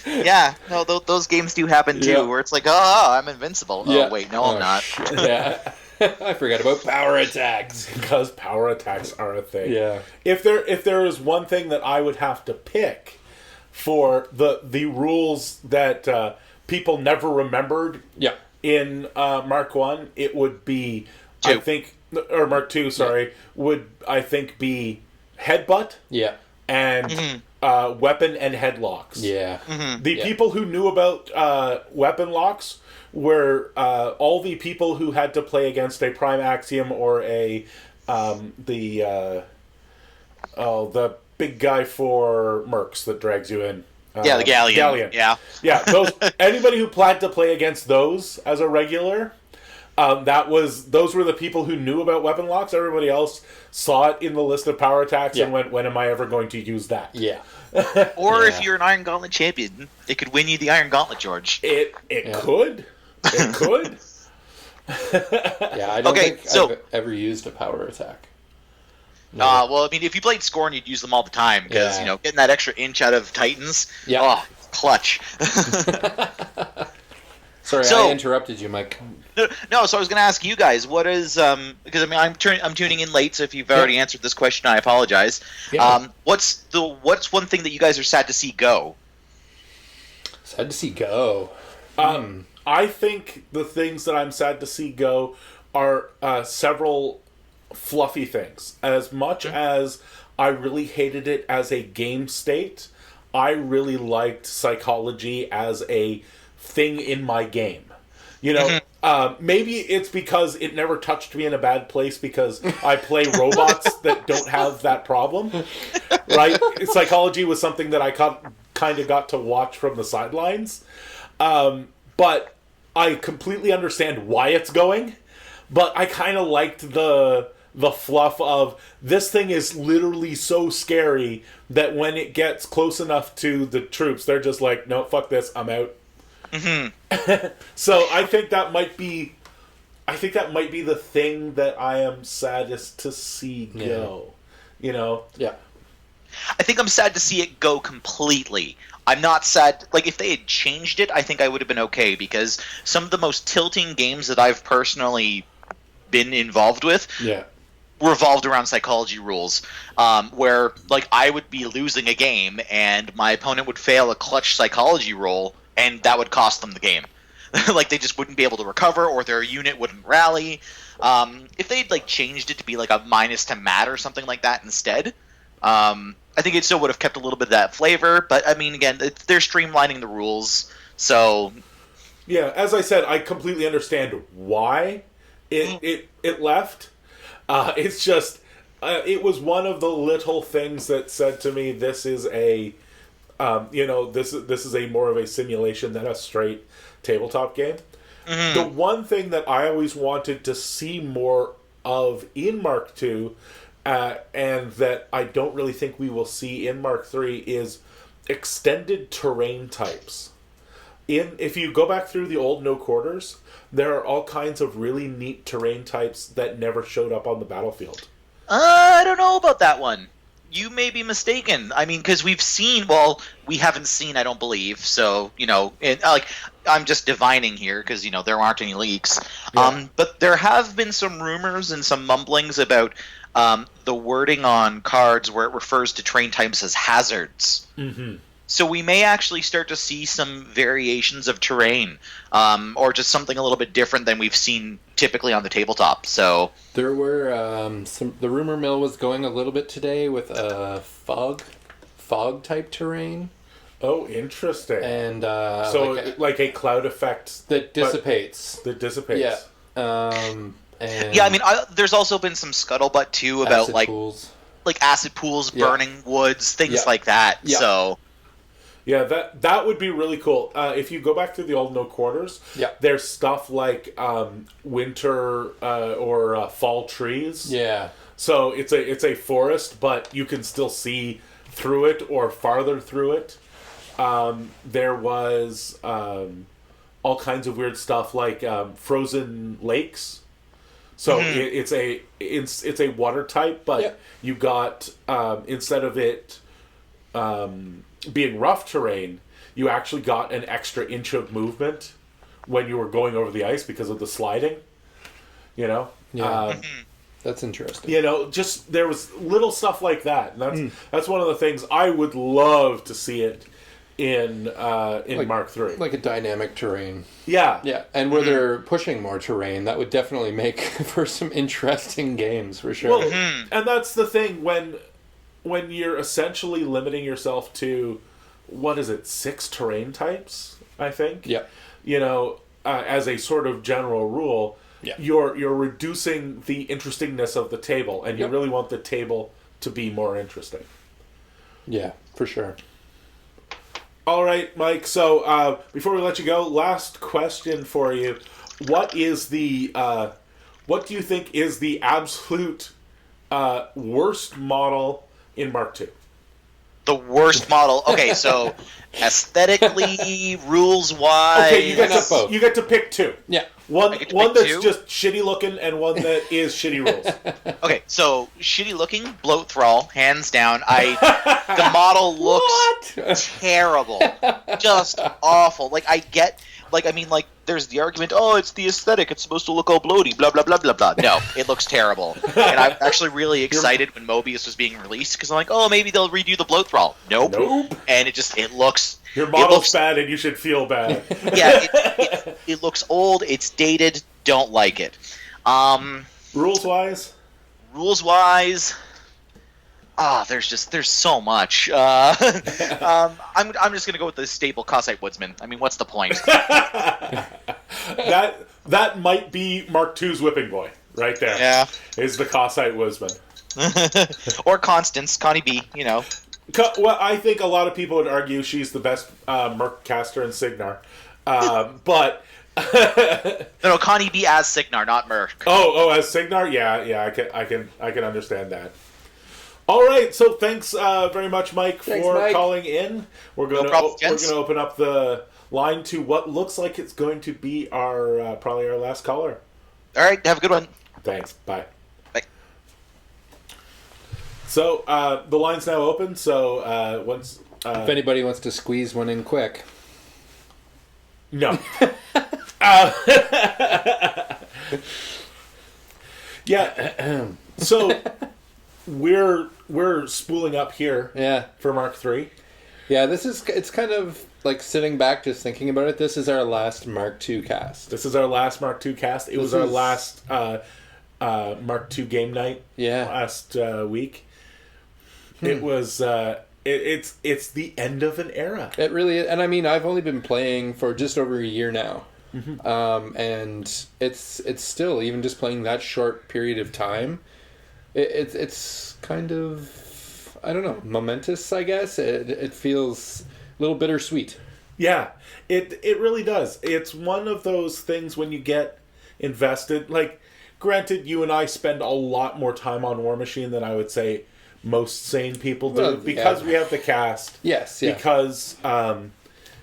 Yeah, no, those games do happen too, where it's like, oh, I'm invincible. Yeah. Oh, wait, no, I'm not. Yeah. I forgot about power attacks. Because power attacks are a thing. Yeah. If there is one thing that I would have to pick for the rules that people never remembered in Mark 1, it would be, Two. I think, or Mark 2, sorry, would, I think, be headbutt and weapon and headlocks. Yeah. The people who knew about weapon locks were all the people who had to play against a Prime Axiom or the big guy for Mercs that drags you in. The Galleon. Yeah. Anybody who planned to play against those as a regular, those were the people who knew about weapon locks. Everybody else saw it in the list of power attacks and went, when am I ever going to use that? Yeah. Or if you're an Iron Gauntlet champion, it could win you the Iron Gauntlet, George. It could. It could. Yeah, I don't think I've ever used a power attack. No. Well, I mean, if you played Scorn, you'd use them all the time, because, getting that extra inch out of Titans, clutch. Sorry, I interrupted you, Mike. No, so I was going to ask you guys, what is, because, I mean, I'm tuning in late, so if you've already answered this question, I apologize. Yeah. What's one thing that you guys are sad to see go? Sad to see go? I think the things that I'm sad to see go are several fluffy things. As much as I really hated it as a game state, I really liked psychology as a thing in my game. You know, maybe it's because it never touched me in a bad place because I play robots that don't have that problem, right? Psychology was something that I kind of got to watch from the sidelines. But I completely understand why it's going, but I kind of liked the fluff of this thing is literally so scary that when it gets close enough to the troops, they're just like, no, fuck this, I'm out. So I think that might be the thing that I am saddest to see go. You know? Yeah. I think I'm sad to see it go completely. I'm not sad. Like, if they had changed it, I think I would have been okay, because some of the most tilting games that I've personally been involved with revolved around psychology rules, where, like, I would be losing a game and my opponent would fail a clutch psychology roll, and that would cost them the game. Like, they just wouldn't be able to recover, or their unit wouldn't rally. If they'd, like, changed it to be like a minus to mat or something like that instead, I think it still would have kept a little bit of that flavor. But I mean, again, they're streamlining the rules, so yeah. As I said, I completely understand why it left. It's just it was one of the little things that said to me, this is a this is a more of a simulation than a straight tabletop game. The one thing that I always wanted to see more of in Mark II, and that I don't really think we will see in Mark III, is extended terrain types. If you go back through the old No Quarters, there are all kinds of really neat terrain types that never showed up on the battlefield. I don't know about that one. You may be mistaken. I mean, because we've seen. Well, we haven't seen. I don't believe. So I'm just divining here because there aren't any leaks. Yeah. But there have been some rumors and some mumblings about the wording on cards where it refers to terrain types as hazards. Mm-hmm. So we may actually start to see some variations of terrain, or just something a little bit different than we've seen typically on the tabletop. So There were the rumor mill was going a little bit today with a fog type terrain, Oh, interesting. and so like a cloud effect that dissipates. that dissipates. Yeah. And yeah, I mean, there's also been some scuttlebutt too about acid like pools. acid pools, Yeah. burning woods, things Yeah. like that. Yeah. So Yeah, that would be really cool. If you go back to the old No Quarters, Yeah. there's stuff like winter or fall trees. Yeah. So it's a forest, but you can still see through it or farther through it. There was all kinds of weird stuff like frozen lakes. So it's a water type, but Yeah. you got instead of it being rough terrain, you actually got an extra inch of movement when you were going over the ice because of the sliding. Yeah. Um, That's interesting. just there was little stuff like that. And that's one of the things I would love to see it in Mark III. Like a dynamic terrain. Yeah. Yeah, and where they're pushing more terrain, that would definitely make for some interesting games for sure. Well, and that's the thing when you're essentially limiting yourself to, what is it, 6 terrain types, I think? Yeah. As a sort of general rule, Yeah. you're reducing the interestingness of the table, and you Yep. really want the table to be more interesting. Yeah, for sure. All right, Mike, so before we let you go, last question for you. What do you think is the absolute worst model in Mark II? the worst model. Okay, so aesthetically, rules wise. Okay, both. you get to pick 2. Yeah. One I get to one pick that's 2? just shitty looking and one that is shitty rules. Okay, so shitty looking bloat thrall, hands down. The model looks terrible, just awful. There's the argument. Oh, it's the aesthetic. It's supposed to look all bloaty. Blah blah blah blah blah. No, it looks terrible. And I'm actually really excited when Mobius was being released because I'm like, oh, maybe they'll redo the bloat thrall. Nope. And it looks. Your model's bad and you should feel bad. Yeah, it looks old. It's dated. Don't like it. Rules wise. There's so much. I'm just gonna go with the staple Cossite Woodsman. I mean, what's the point? That might be Mark II's whipping boy right there. Yeah. Is the Cossite Woodsman. Or Constance, Connie B. Well, I think a lot of people would argue she's the best Merc caster in Signar, but No, Connie B as Signar, not Merc. oh, as Signar, yeah, I can understand that. All right, so thanks very much, Mike, for Mike. calling in. We're going to open up the line to what looks like it's going to be our probably our last caller. All right, have a good one. Thanks. Bye. Bye. So the line's now open. So once If anybody wants to squeeze one in quick. no. Yeah. So we're spooling up here Yeah. for Mark III. Yeah, it's kind of like sitting back just thinking about it. This is our last Mark II cast. This is our last Mark II cast. It was our last Mark II game night. Yeah. Last week. It was. It's the end of an era. It really is. And I mean, I've only been playing for just over a year now. And it's still, even just playing that short period of time, it's kind of, I don't know, momentous, I guess. It feels a little bittersweet. Yeah, it really does. It's one of those things when you get invested. Like, granted, you and I spend a lot more time on War Machine than I would say most sane people do, Well, because yeah. we have the cast. Yes, yeah. Because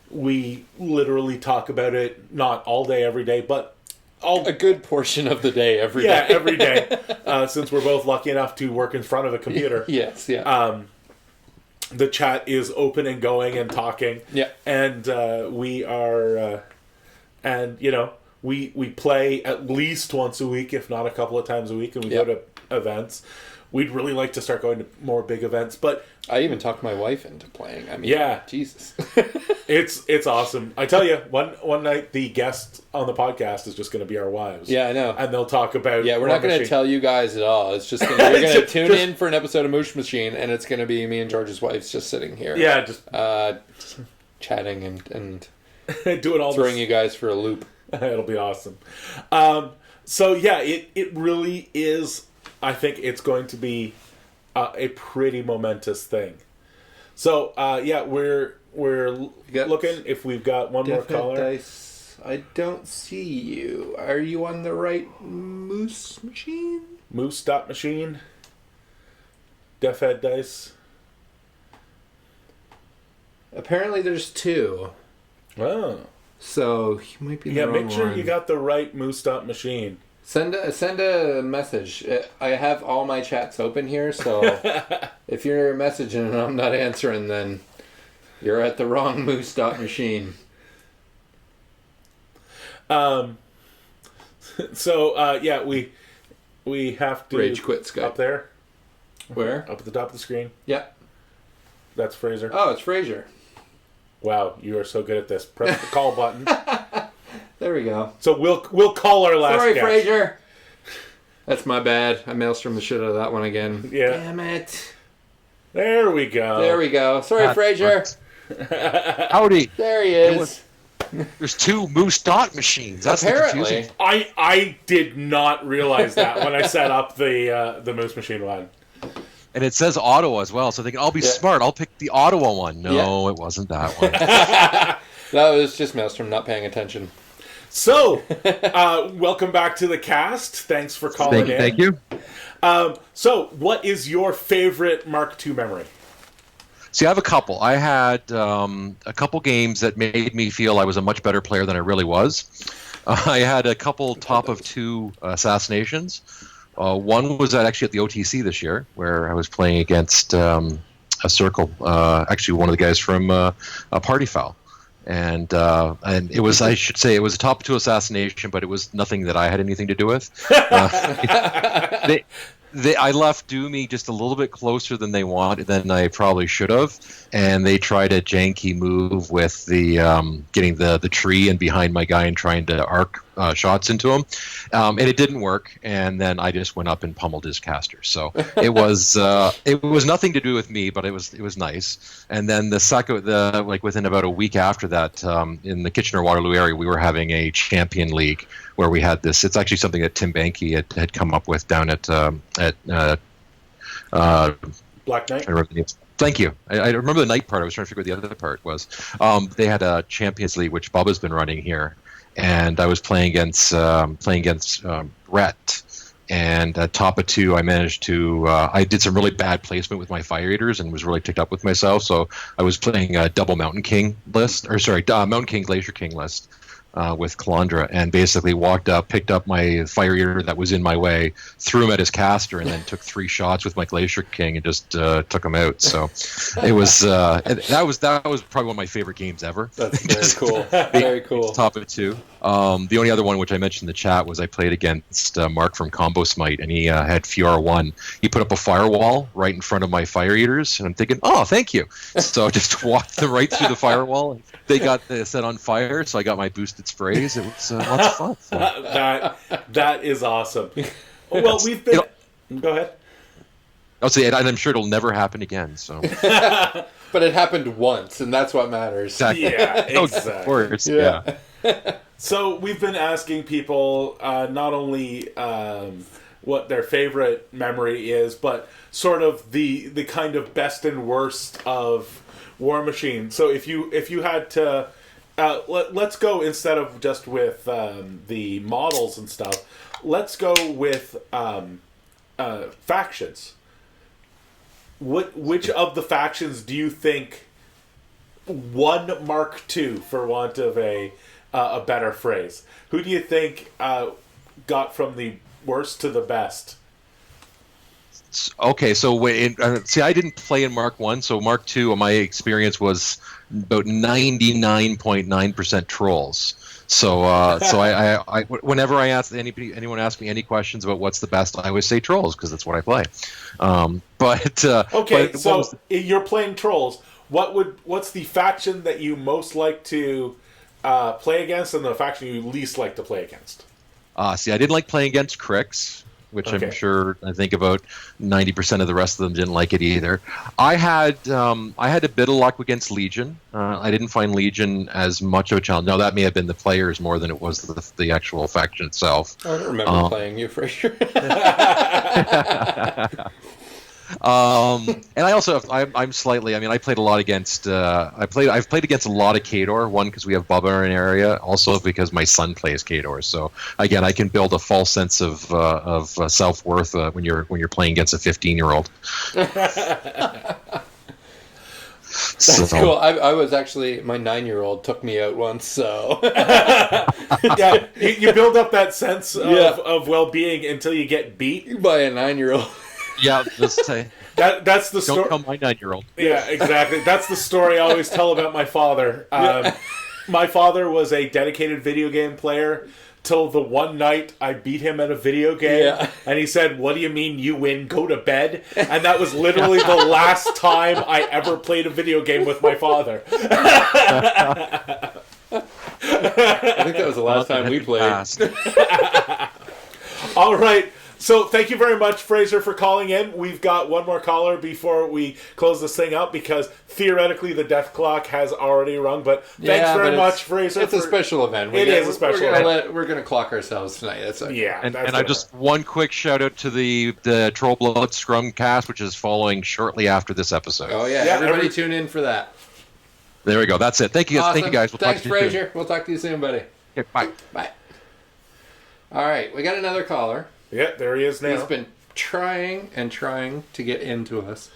we literally talk about it not all day, every day, but a good portion of the day every day. Yeah, every day. Since we're both lucky enough to work in front of a computer. Yes, yeah. The chat is open and going and talking. Yeah. And we are, and you know, we play at least once a week, if not a couple of times a week, and we go to events. We'd really like to start going to more big events, but I even talked my wife into playing. I mean, yeah, Jesus. It's awesome. I tell you, one night the guest on the podcast is just going to be our wives. Yeah, I know. And they'll talk about. Yeah, we're not going to tell you guys at all. It's just you're going to tune in for an episode of Moosh Machine, and it's going to be me and George's wives just sitting here. Yeah, just chatting and doing all throwing you guys for a loop. It'll be awesome. So yeah, it really is. I think it's going to be a pretty momentous thing. So yeah, we're looking if we've got one more caller. Dice. I don't see you. Are you on the right Moose Machine? Moose.machine. Def Head Dice. Apparently there's two. Oh. So he might be the wrong one. Make sure you got the right Moose.machine. Send a message. I have all my chats open here, so if you're messaging and I'm not answering, then you're at the wrong Moose.machine. So yeah, we have to Rage quit Skype. up there. Where? Up at the top of the screen. Yeah. That's Fraser. Oh, it's Fraser. Wow, you are so good at this. Press the call button. There we go. So we'll call our last Sorry, guest. Fraser. That's my bad. I maelstrom the shit out of that one again. Yeah. Damn it. There we go. There we go. Sorry, Fraser. Howdy. There he is. There's two Moose Dot machines. That's Apparently. the confusing. I did not realize that when I set up the Moose Machine one. And it says Ottawa as well, so thinking I'll be smart. I'll pick the Ottawa one. No, it wasn't that one. That was just Maelstrom not paying attention. So, welcome back to the cast. Thanks for calling in. Thank you. So, what is your favorite Mark II memory? See, I have a couple. I had a couple games that made me feel I was a much better player than I really was. I had a couple top of two assassinations. One was actually at the OTC this year, where I was playing against a circle, actually one of the guys from Party Foul. And it was, I should say, it was a top two assassination, but it was nothing that I had anything to do with. I left Doomy just a little bit closer than than I probably should have, and they tried a janky move with the getting the tree in behind my guy and trying to arc shots into him, and it didn't work. And then I just went up and pummeled his caster. So it was nothing to do with me, but it was nice. And then within about a week after that, in the Kitchener Waterloo area, we were having a champion league where we had this. It's actually something that Tim Banky had come up with down at Black Knight. Thank you. I remember the night part. I was trying to figure out the other part was. They had a Champions League, which Bubba's been running here, and I was playing against Rhett. And at top of two, I managed to. I did some really bad placement with my Fire Eaters and was really ticked up with myself. So I was playing a double Mountain King list, Mountain King Glacier King list. With Calandra, and basically walked up, picked up my Fire Eater that was in my way, threw him at his caster, and then took 3 shots with my Glacier King and just took him out. So it was that was probably one of my favorite games ever. That's very cool. Very cool. Top of two. The only other one which I mentioned in the chat was I played against Mark from Combo Smite, and he had Fiora 1. He put up a firewall right in front of my Fire Eaters, and I'm thinking, oh, thank you. So I just walked them right through the firewall. They got set on fire, so I got my boosted sprays. It was lots of fun. That is awesome. Well, we've been. Go ahead. I'll say, and I'm sure it'll never happen again. So, but it happened once, and that's what matters. Exactly. Yeah, exactly. Of course. Yeah. So we've been asking people not only what their favorite memory is, but sort of the kind of best and worst of War Machine. So if you had to, let's go instead of just with the models and stuff. Let's go with factions. Which of the factions do you think won Mark II, for want of a a better phrase. Who do you think got from the worst to the best? Okay, so see, I didn't play in Mark 1, so Mark 2, my experience was about 99.9% trolls. So, I whenever I ask anyone ask me any questions about what's the best, I always say trolls because that's what I play. You're playing trolls. What's the faction that you most like to play against, and the faction you least like to play against? See, I didn't like playing against Cricks, which I'm sure I think about 90% of the rest of them didn't like it either. I had a bit of luck against Legion. I didn't find Legion as much of a challenge. Now, that may have been the players more than it was the actual faction itself. I don't remember playing you, Fraser. And I also I'm slightly. I mean, I played a lot against. I've played against a lot of Khador. One, because we have Bubba in an area. Also because my son plays Khador. So again, I can build a false sense of self-worth when you're playing against a 15-year-old. That's cool. I was actually, my 9-year-old took me out once, so. Yeah, you build up that sense of well-being until you get beat by a 9-year-old. Yeah, let's say that's the story. Don't tell my 9-year-old. Yeah, exactly. That's the story I always tell about my father. My father was a dedicated video game player till the one night I beat him at a video game, and he said, "What do you mean you win? Go to bed." And that was literally the last time I ever played a video game with my father. I think that was the last time we played. All right. So thank you very much, Fraser, for calling in. We've got one more caller before we close this thing up because theoretically the death clock has already rung. But thanks very much, Fraser. It's a special event. It is a special event. We're going to clock ourselves tonight. That's okay. Yeah. And I just one quick shout out to the Troll Blood Scrum cast, which is following shortly after this episode. Oh yeah, everybody tune in for that. There we go. That's it. Thank you. Awesome. Thank you guys. Thanks, Fraser. We'll talk to you soon, buddy. Okay, bye. Bye. All right, we got another caller. Yeah, there he is now. He's been trying to get into us.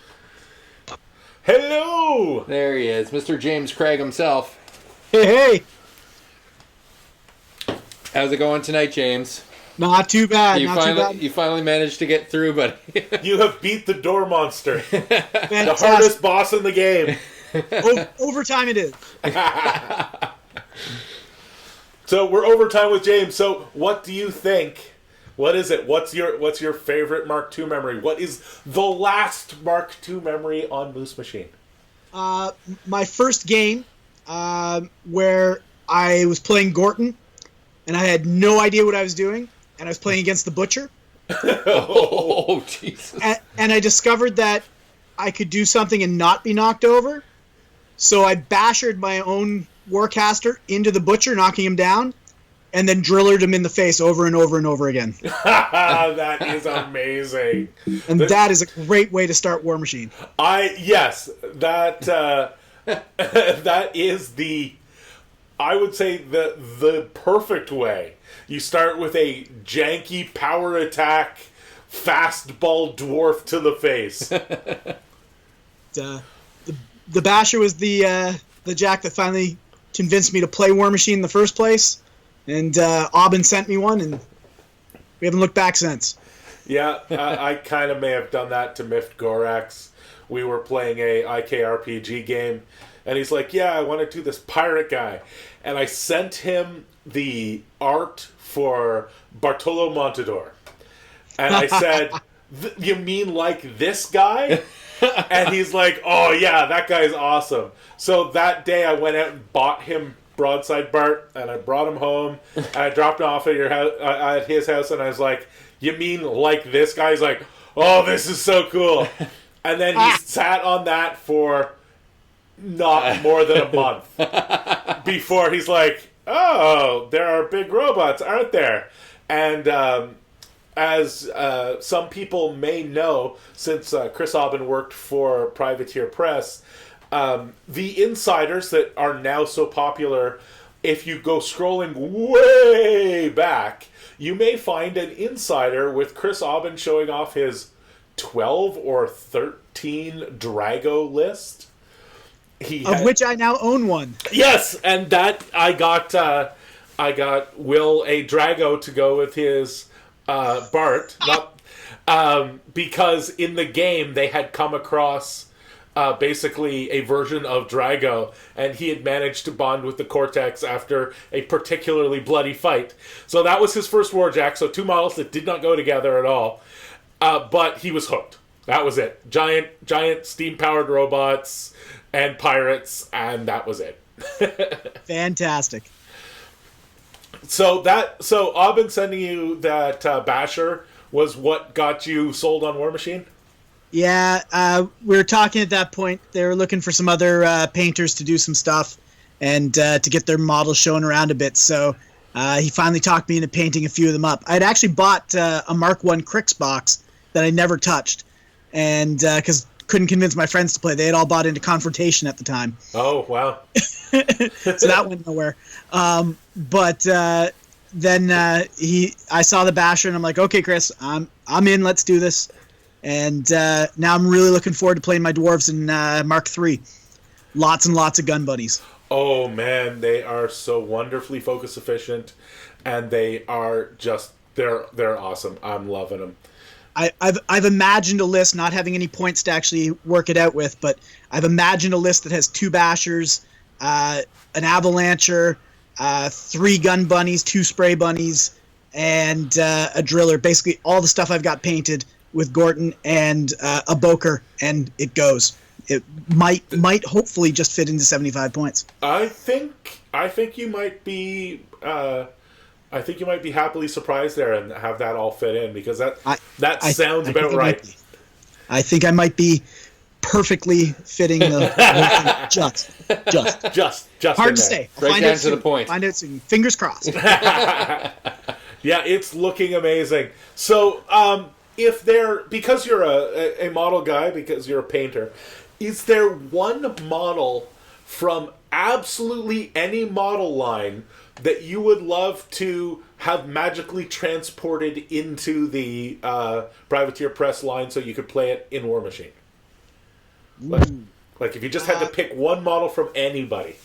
Hello! There he is, Mr. James Craig himself. Hey! How's it going tonight, James? Not too bad. You finally managed to get through, buddy. You have beat the door monster. The hardest boss in the game. Overtime it is. So we're overtime with James. So what do you think? What is it? What's your favorite Mark II memory? What is the last Mark II memory on Moose Machine? My first game, where I was playing Gorton, and I had no idea what I was doing, and I was playing against the Butcher. Oh, Jesus. And I discovered that I could do something and not be knocked over, so I bashered my own Warcaster into the Butcher, knocking him down, and then drillered him in the face over and over and over again. That is amazing. And that is a great way to start War Machine. Yes, that is I would say the perfect way. You start with a janky power attack, fastball dwarf to the face. The Basher was the jack that finally convinced me to play War Machine in the first place. And Aubin sent me one, and we haven't looked back since. Yeah, I kind of may have done that to Mift Gorax. We were playing a IKRPG game, and he's like, "Yeah, I want to do this pirate guy." And I sent him the art for Bartolo Montador. And I said, "You mean like this guy?" And he's like, "Oh, yeah, that guy's awesome." So that day I went out and bought him Broadside Bart, and I brought him home, and I dropped him off at at his house, and I was like, "You mean like this guy?" He's like, "Oh, this is so cool." And then he sat on that for not more than a month before he's like, "Oh, there are big robots, aren't there?" And as some people may know, since Chris Aubin worked for Privateer Press, the insiders that are now so popular, if you go scrolling way back, you may find an insider with Chris Aubin showing off his 12 or 13 Drago list. Which I now own one. Yes, and that I got I got Will a Drago to go with his Bart, because in the game they had come across basically a version of Drago, and he had managed to bond with the Cortex after a particularly bloody fight. So that was his first Warjack, so 2 models that did not go together at all. But he was hooked. That was it. Giant steam-powered robots and pirates, and that was it. Fantastic. So Aubin sending you that Basher was what got you sold on War Machine? Yeah, we were talking at that point. They were looking for some other painters to do some stuff and to get their models shown around a bit. So he finally talked me into painting a few of them up. I'd actually bought a Mark I Crix box that I never touched, and because couldn't convince my friends to play. They had all bought into Confrontation at the time. Oh, wow. So that went nowhere. But then I saw the Basher, and I'm like, okay, Chris, I'm in. Let's do this. And now I'm really looking forward to playing my dwarves in Mark III. Lots and lots of gun buddies. Oh man, they are so wonderfully focus efficient, and they are just they're awesome. I'm loving them. I've imagined a list, not having any points to actually work it out with, but I've imagined a list that has 2 Bashers, an Avalancher, 3 gun bunnies, 2 spray bunnies, and a driller. Basically, all the stuff I've got painted with Gorton and a Boker, and it goes. It might hopefully just fit into 75 points. I think you might be happily surprised there and have that all fit in, because that sounds about right. I think I might be perfectly fitting the whole thing. Just in hard to there. say. I'll Right find down out to soon. the point. Find out soon. Fingers crossed. Yeah, it's looking amazing. So, because you're a model guy, because you're a painter, is there one model from absolutely any model line that you would love to have magically transported into the Privateer Press line so you could play it in War Machine? Like if you just had to pick one model from anybody.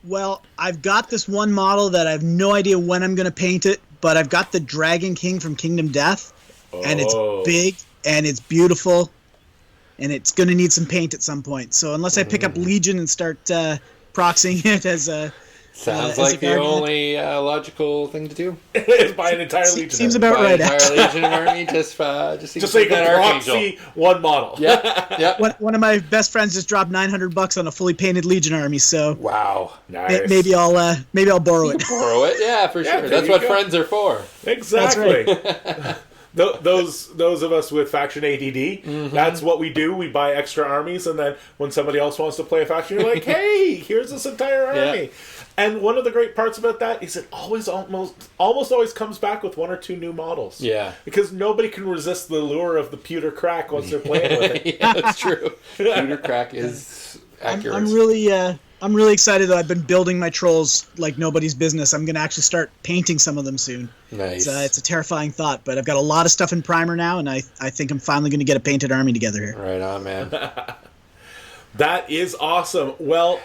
Well, I've got this one model that I have no idea when I'm going to paint it, but I've got the Dragon King from Kingdom Death, and it's big, and it's beautiful, and it's going to need some paint at some point. So unless I pick up Legion and start proxying it as a... Sounds like the only logical thing to do. Is buy an entire Legion. Seems about right. An entire Legion army, just so you can proxy one model. Yeah. One of my best friends just dropped $900 on a fully painted Legion army. So wow, nice. Maybe I'll borrow it. Borrow it, yeah, for sure. That's what friends are for. Exactly. That's right. Those of us with faction ADD, that's what we do. We buy extra armies, and then when somebody else wants to play a faction, you're like, hey, here's this entire army. Yeah. And one of the great parts about that is it almost always comes back with 1 or 2 new models. Yeah. Because nobody can resist the lure of the pewter crack once they're playing with it. Yeah, that's true. Pewter crack is accurate. I'm really excited that I've been building my trolls like nobody's business. I'm going to actually start painting some of them soon. Nice. It's a terrifying thought, but I've got a lot of stuff in primer now, and I think I'm finally going to get a painted army together here. Right on, man. That is awesome. Well,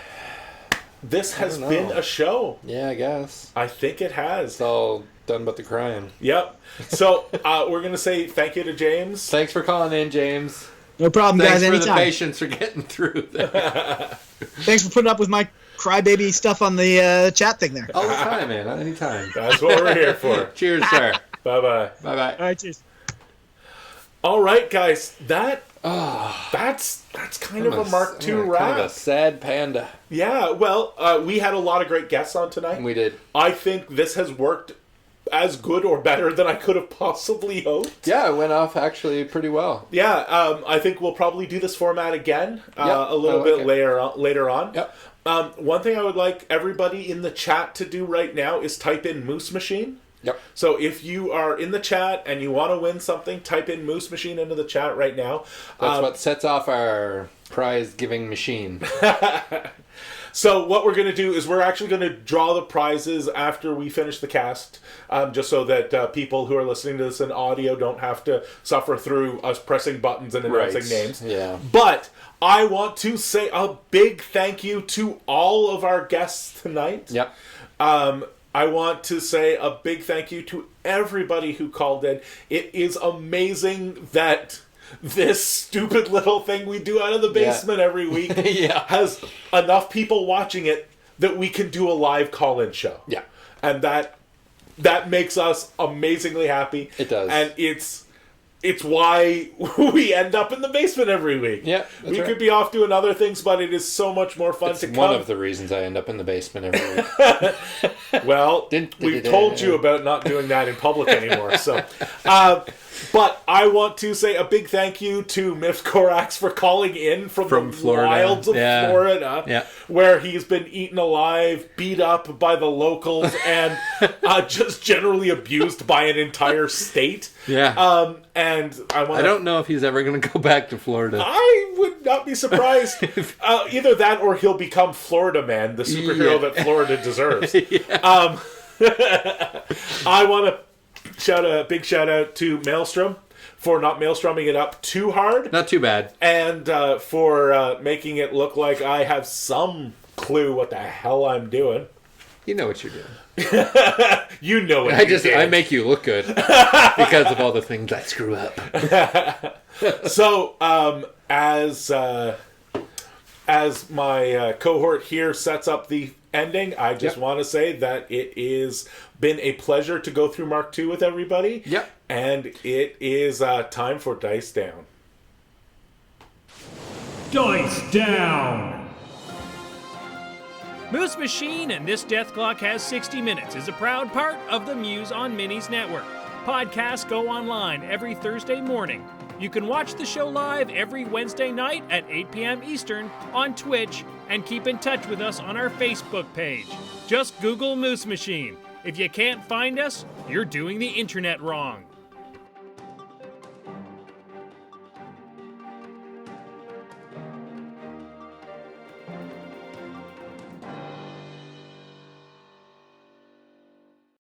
this has been a show. Yeah, I guess. I think it has. It's all done but the crying. Yep. So we're going to say thank you to James. Thanks for calling in, James. No problem, guys. Anytime. Thanks for the patience for getting through there. Thanks for putting up with my crybaby stuff on the chat thing there. All the time, man. Anytime. That's what we're here for. Cheers, sir. Bye-bye. Bye-bye. All right, cheers. All right, guys. That's kind of a Mark II wrap. Kind of a sad panda. Yeah, well, we had a lot of great guests on tonight. We did. I think this has worked as good or better than I could have possibly hoped. Yeah, it went off actually pretty well. Yeah, I think we'll probably do this format again a little bit later on. Yep. One thing I would like everybody in the chat to do right now is type in Moose Machine. Yep. So if you are in the chat and you want to win something, type in Moose Machine into the chat right now. That's what sets off our prize-giving machine. So what we're going to do is we're actually going to draw the prizes after we finish the cast, just so that people who are listening to this in audio don't have to suffer through us pressing buttons and announcing names. Yeah. But I want to say a big thank you to all of our guests tonight. Yep. I want to say a big thank you to everybody who called in. It is amazing that this stupid little thing we do out of the basement every week has enough people watching it that we can do a live call-in show. Yeah. And that makes us amazingly happy. It does. And it's why we end up in the basement every week. Yeah, we could be off doing other things, but it is so much more fun it's to come. one of the reasons I end up in the basement every week. Well, we've told you about not doing that in public anymore. So, but I want to say a big thank you to Miff Corax for calling in from the Florida. wilds of Florida, where he's been eaten alive, beat up by the locals, and just generally abused by an entire state. Yeah. And I don't know if he's ever going to go back to Florida. I would not be surprised. Either that or he'll become Florida Man, the superhero that Florida deserves. I want to a big shout out to Maelstrom for not maelstroming it up too hard. Not too bad. And for making it look like I have some clue what the hell I'm doing. You know what you're doing. You know what I make you look good because of all the things I screw up. So, as my cohort here sets up the ending, I just want to say that it is been a pleasure to go through Mark II with everybody. Yep. And it is time for Dice Down. Dice Down! Moose Machine and This Death Clock Has 60 Minutes is a proud part of the Muse on Minis network. Podcasts go online every Thursday morning. You can watch the show live every Wednesday night at 8 p.m. Eastern on Twitch and keep in touch with us on our Facebook page. Just Google Moose Machine. If you can't find us, you're doing the internet wrong.